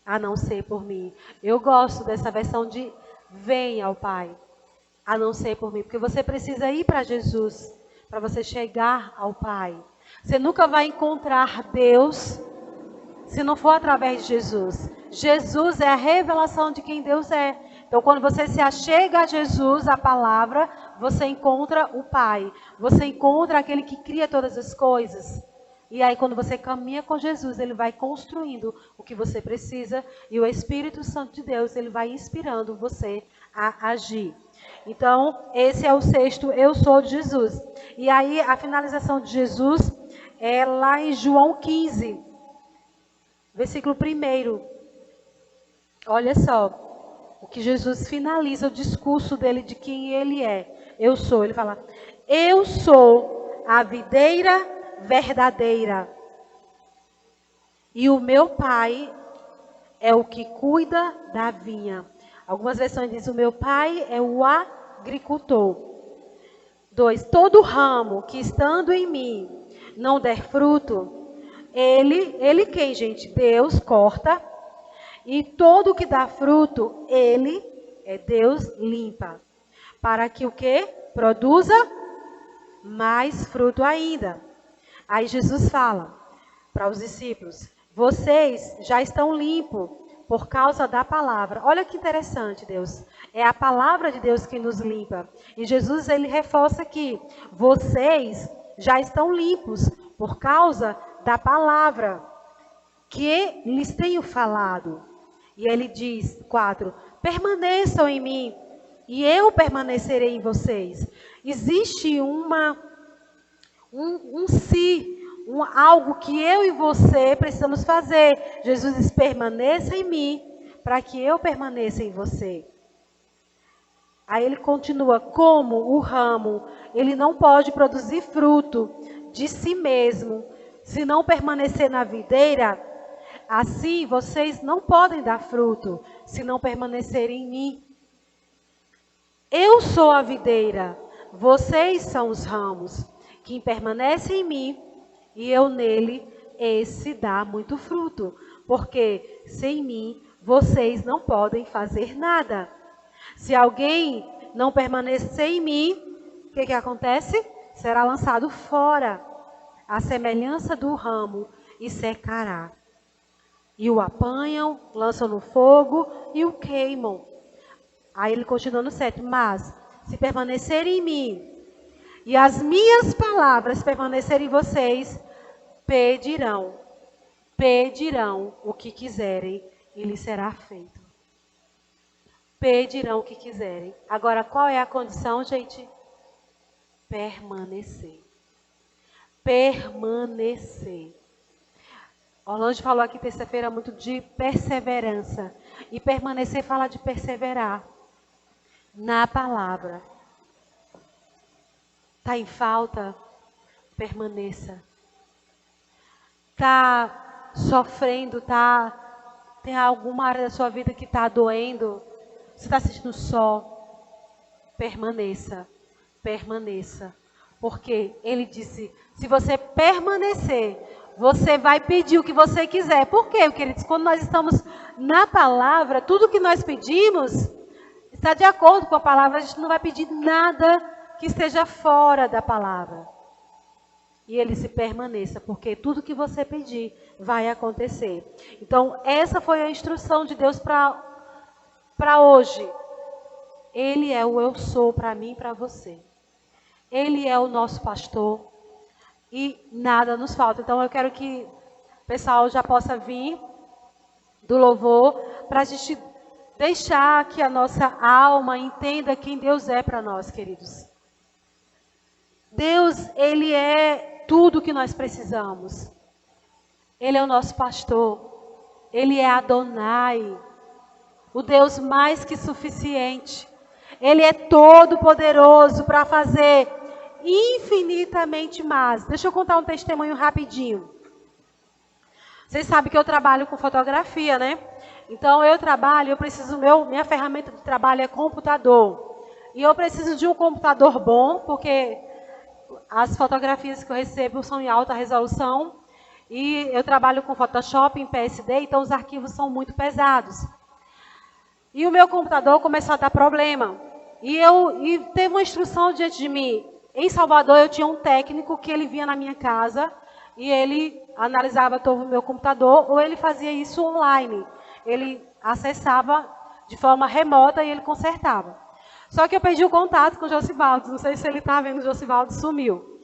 a não ser por mim. Eu gosto dessa versão de vem ao Pai a não ser por mim, porque você precisa ir para Jesus para você chegar ao Pai. Você nunca vai encontrar Deus se não for através de Jesus. Jesus é a revelação de quem Deus é. Então, quando você se achega a Jesus, a palavra, você encontra o Pai. Você encontra aquele que cria todas as coisas. E aí, quando você caminha com Jesus, Ele vai construindo o que você precisa. E o Espírito Santo de Deus, Ele vai inspirando você a agir. Então, esse é o sexto, eu sou de Jesus. E aí, a finalização de Jesus é lá em João 15, versículo 1. Olha só, o que Jesus finaliza o discurso dele de quem ele é. Eu sou, ele fala: eu sou a videira verdadeira. E o meu Pai é o que cuida da vinha. Algumas versões dizem: o meu Pai é o agricultor. 2. Todo ramo que estando em mim não der fruto, ele quem, gente? Deus corta. E todo que dá fruto, Deus limpa. Para que o quê? Produza mais fruto ainda. Aí Jesus fala para os discípulos: vocês já estão limpos por causa da palavra. Olha que interessante, Deus. É a palavra de Deus que nos limpa. E Jesus, ele reforça aqui: vocês já estão limpos por causa da palavra que lhes tenho falado. E ele diz, 4, permaneçam em mim e eu permanecerei em vocês. Existe algo que eu e você precisamos fazer. Jesus diz: permaneça em mim para que eu permaneça em você. Aí ele continua: como o ramo, ele não pode produzir fruto de si mesmo, se não permanecer na videira, assim vocês não podem dar fruto, se não permanecerem em mim. Eu sou a videira, vocês são os ramos. Quem permanece em mim e eu nele, esse dá muito fruto, porque sem mim vocês não podem fazer nada. Se alguém não permanecer em mim, o que acontece? Será lançado fora, à semelhança do ramo, e secará. E o apanham, lançam no fogo e o queimam. Aí ele continua no 7. Mas, se permanecerem em mim, e as minhas palavras permanecerem em vocês, pedirão o que quiserem, e lhes será feito. Pedirão o que quiserem. Agora, qual é a condição, gente? Permanecer. Permanecer. Orlando falou aqui terça-feira muito de perseverança. E permanecer fala de perseverar na palavra. Está em falta? Permaneça. Está sofrendo? Tem alguma área da sua vida que está doendo? Você está sentindo só? Permaneça. Permaneça. Porque ele disse: se você permanecer, você vai pedir o que você quiser. Por quê, queridos? Quando nós estamos na palavra, tudo que nós pedimos está de acordo com a palavra. A gente não vai pedir nada que esteja fora da palavra. e ele se permaneça, porque tudo que você pedir vai acontecer. Então, essa foi a instrução de Deus para hoje. Ele é o eu sou para mim e para você. Ele é o nosso pastor e nada nos falta. Então, eu quero que o pessoal já possa vir do louvor para a gente deixar que a nossa alma entenda quem Deus é para nós, queridos. Deus, Ele é tudo que nós precisamos. Ele é o nosso pastor. Ele é Adonai, o Deus mais que suficiente. Ele é todo poderoso para fazer infinitamente mais. Deixa eu contar um testemunho rapidinho. Vocês sabem que eu trabalho com fotografia, né? Então eu trabalho, minha ferramenta de trabalho é computador. E eu preciso de um computador bom, porque as fotografias que eu recebo são em alta resolução. E eu trabalho com Photoshop em PSD, então os arquivos são muito pesados. E o meu computador começou a dar problema. E teve uma instrução diante de mim. Em Salvador eu tinha um técnico que ele vinha na minha casa e ele analisava todo o meu computador, ou ele fazia isso online. Ele acessava de forma remota e ele consertava. Só que eu perdi o contato com o Josivaldo. Não sei se ele está vendo, o Josivaldo sumiu.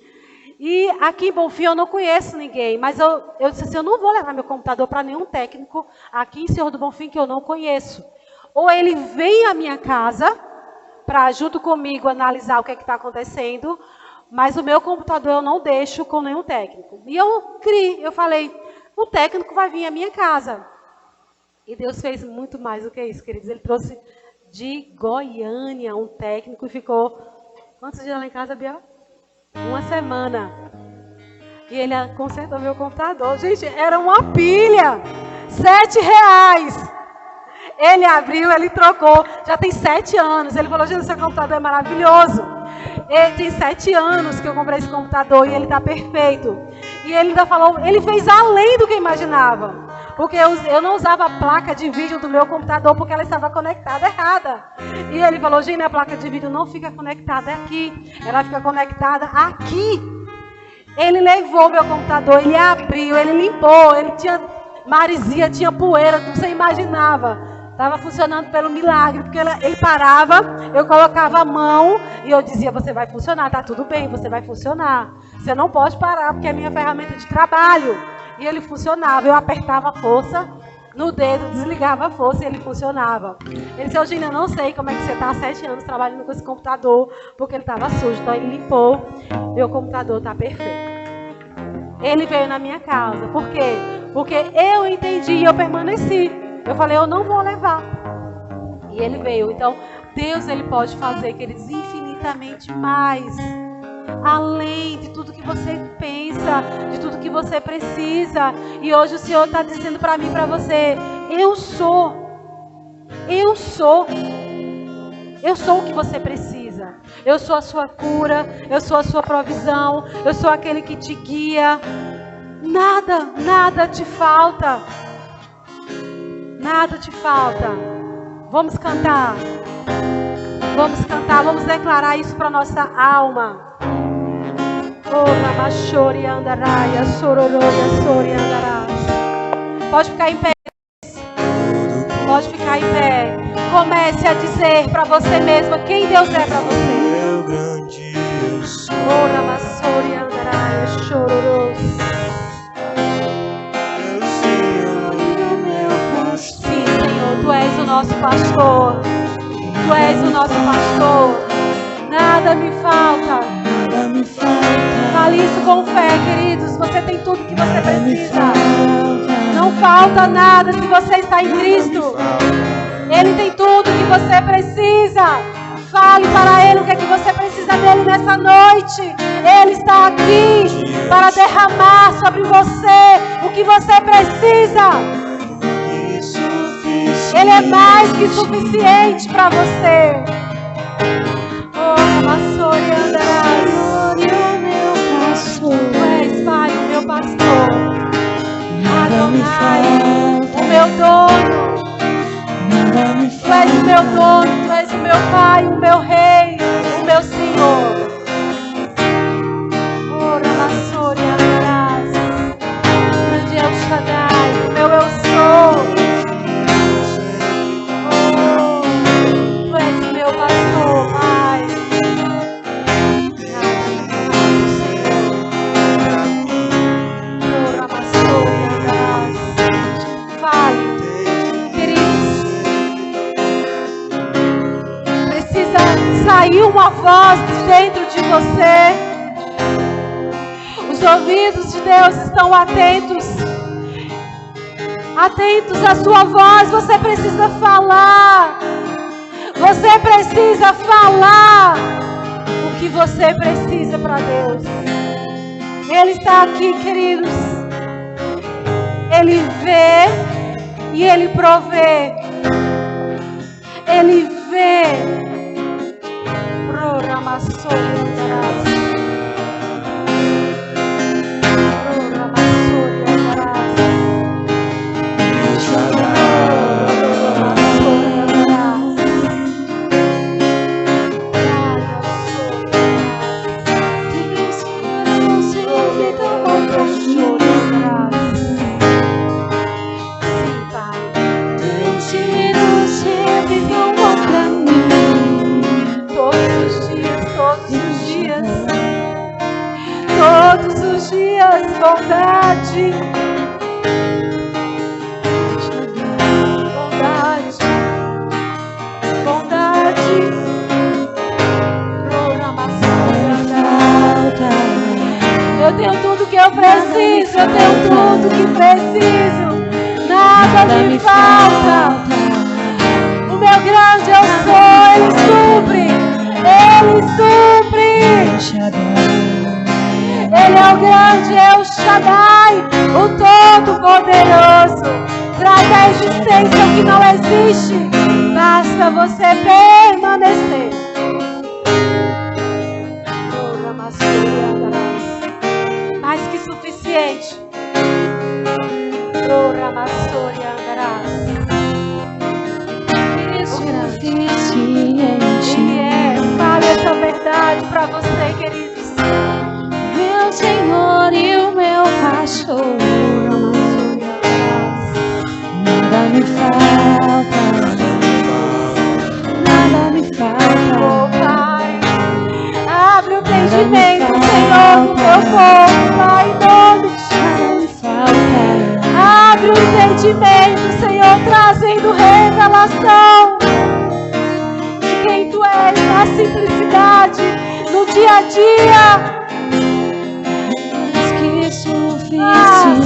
E aqui em Bonfim eu não conheço ninguém, mas eu disse assim, eu não vou levar meu computador para nenhum técnico aqui em Senhor do Bonfim que eu não conheço. Ou ele vem à minha casa para junto comigo analisar o que está acontecendo, mas o meu computador eu não deixo com nenhum técnico. E eu falei, o técnico vai vir à minha casa. E Deus fez muito mais do que isso, queridos. Ele trouxe de Goiânia um técnico e ficou, quantos dias lá em casa, Biel? 1 semana. E ele consertou meu computador. Gente, era uma pilha. R$7. Ele abriu, ele trocou. Já tem 7 anos. Ele falou, gente, seu computador é maravilhoso. Ele tem 7 anos que eu comprei esse computador e ele está perfeito. E ele ainda falou, ele fez além do que imaginava. Porque eu não usava a placa de vídeo do meu computador porque ela estava conectada errada. E ele falou, gente, a placa de vídeo não fica conectada aqui. Ela fica conectada aqui. Ele levou meu computador, ele abriu, ele limpou, ele tinha maresia, tinha poeira, você imaginava. Estava funcionando pelo milagre, porque ele parava, eu colocava a mão e eu dizia, você vai funcionar, tá tudo bem, você vai funcionar. Você não pode parar, porque é minha ferramenta de trabalho. E ele funcionava, eu apertava a força no dedo, desligava a força e ele funcionava. Ele disse, Eugênia, eu não sei como é que você está há 7 anos trabalhando com esse computador, porque ele estava sujo. Então ele limpou, meu computador está perfeito. Ele veio na minha casa, por quê? Porque eu entendi e eu permaneci. Eu falei, eu não vou levar. E ele veio. Então, Deus, ele pode fazer, queridos, infinitamente mais. Além de tudo que você pensa, de tudo que você precisa. E hoje o Senhor está dizendo para mim, para você, eu sou o que você precisa. Eu sou a sua cura, eu sou a sua provisão, eu sou aquele que te guia. Nada te falta. Nada te falta. Vamos cantar, vamos declarar isso para nossa alma. Pode ficar em pé. Pode ficar em pé. Comece a dizer para você mesma quem Deus é para você. Meu grande eu sou. Sim, Senhor, Tu és o nosso pastor. Tu és o nosso pastor. Nada me falta. Nada me falta. Fale isso com fé, queridos. Você tem tudo que você precisa. Não falta nada se você está em Cristo. Ele tem tudo que você precisa. Fale para Ele o que é que você precisa dele nessa noite. Ele está aqui para derramar sobre você o que você precisa. Ele é mais que suficiente para você. Oh, vassoura e andarás. Tu és, Pai, o meu pastor. Adonai, o meu dono. Tu és o meu dono, Tu és o meu Pai, o meu Rei, o meu Senhor. Oh, vassoura sair uma voz de dentro de você. Os ouvidos de Deus estão atentos. Atentos à sua voz. Você precisa falar. Você precisa falar o que você precisa para Deus. Ele está aqui, queridos. Ele vê e Ele provê. Ele vê. Bondade, bondade, bondade. Eu tenho tudo que eu preciso, eu tenho tudo que preciso. Nada me falta. O meu grande eu sou, Ele supre, Ele supre. Ele é o grande El Shaddai, o Todo-Poderoso. Traz à existência o que não existe. Basta você permanecer. Mais que suficiente. Ele é. Fale essa verdade para você, queridos. Meu Senhor e o meu pastor, nada me falta, nada me falta. Oh, Pai, abre o entendimento, Senhor, do teu povo, Pai, em nome de Jesus. Abre o entendimento, Senhor, trazendo revelação de quem Tu és na simplicidade, no dia a dia.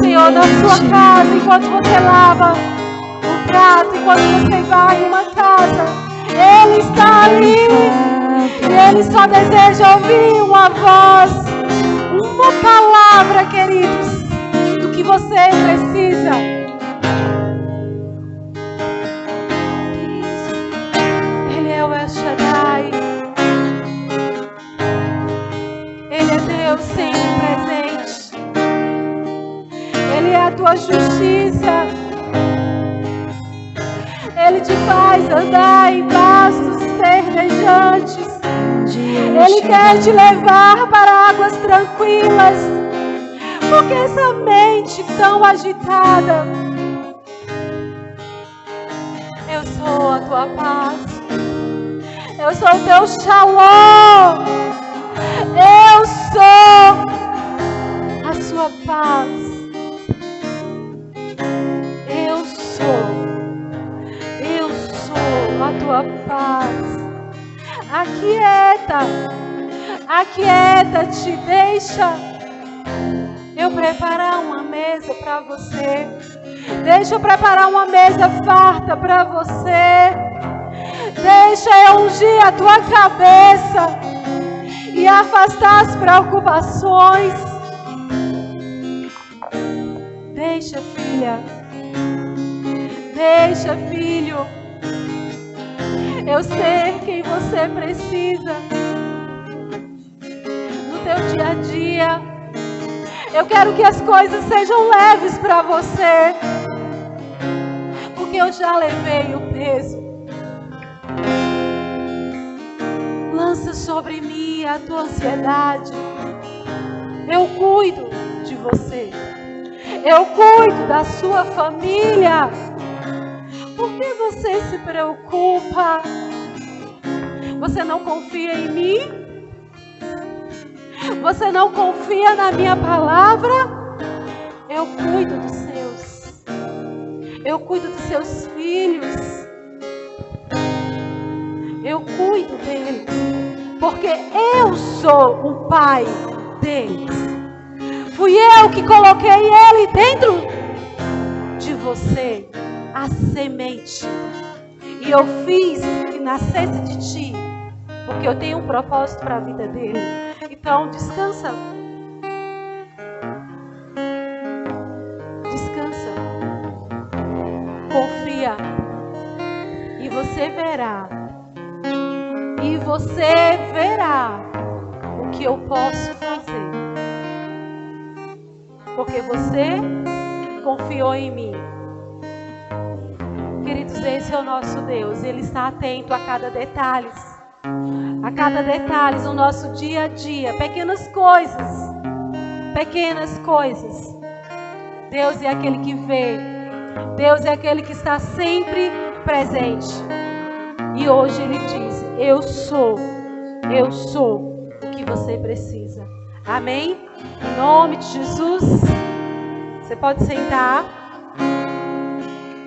Senhor, na sua casa, enquanto você lava o prato, enquanto você vai em uma casa, Ele está ali. E Ele só deseja ouvir uma voz, uma palavra, queridos, do que você precisa. Ele é o El Shaddai. Ele é Deus sempre presente. Ele é a tua justiça. Ele te faz andar em pastos verdejantes. Ele quer te levar para águas tranquilas. Porque essa mente tão agitada? Eu sou a tua paz. Eu sou o teu shalom. Eu sou a sua paz. Eu sou a tua paz. Aquieta-te, deixa eu preparar uma mesa para você. Deixa eu preparar uma mesa farta para você. Deixa eu ungir a tua cabeça e afastar as preocupações. Deixa, filha. Deixa, filho, eu sei quem você precisa no teu dia a dia. Eu quero que as coisas sejam leves para você, porque eu já levei o peso. Lança sobre mim a tua ansiedade. Eu cuido de você. Eu cuido da sua família. Por que você se preocupa? Você não confia em mim? Você não confia na minha palavra? Eu cuido dos seus. Eu cuido dos seus filhos. Eu cuido deles. porque eu sou o pai deles. Fui eu que coloquei ele dentro de você, a semente. E eu fiz que nascesse de ti, porque eu tenho um propósito para a vida dele. Então, descansa. Descansa. Confia. E você verá. E você verá o que eu posso fazer. Porque você confiou em mim. Queridos, esse é o nosso Deus. Ele está atento a cada detalhe. A cada detalhe do nosso dia a dia. Pequenas coisas. Pequenas coisas. Deus é aquele que vê. Deus é aquele que está sempre presente. E hoje Ele diz: eu sou o que você precisa. Amém? Em nome de Jesus. Você pode sentar.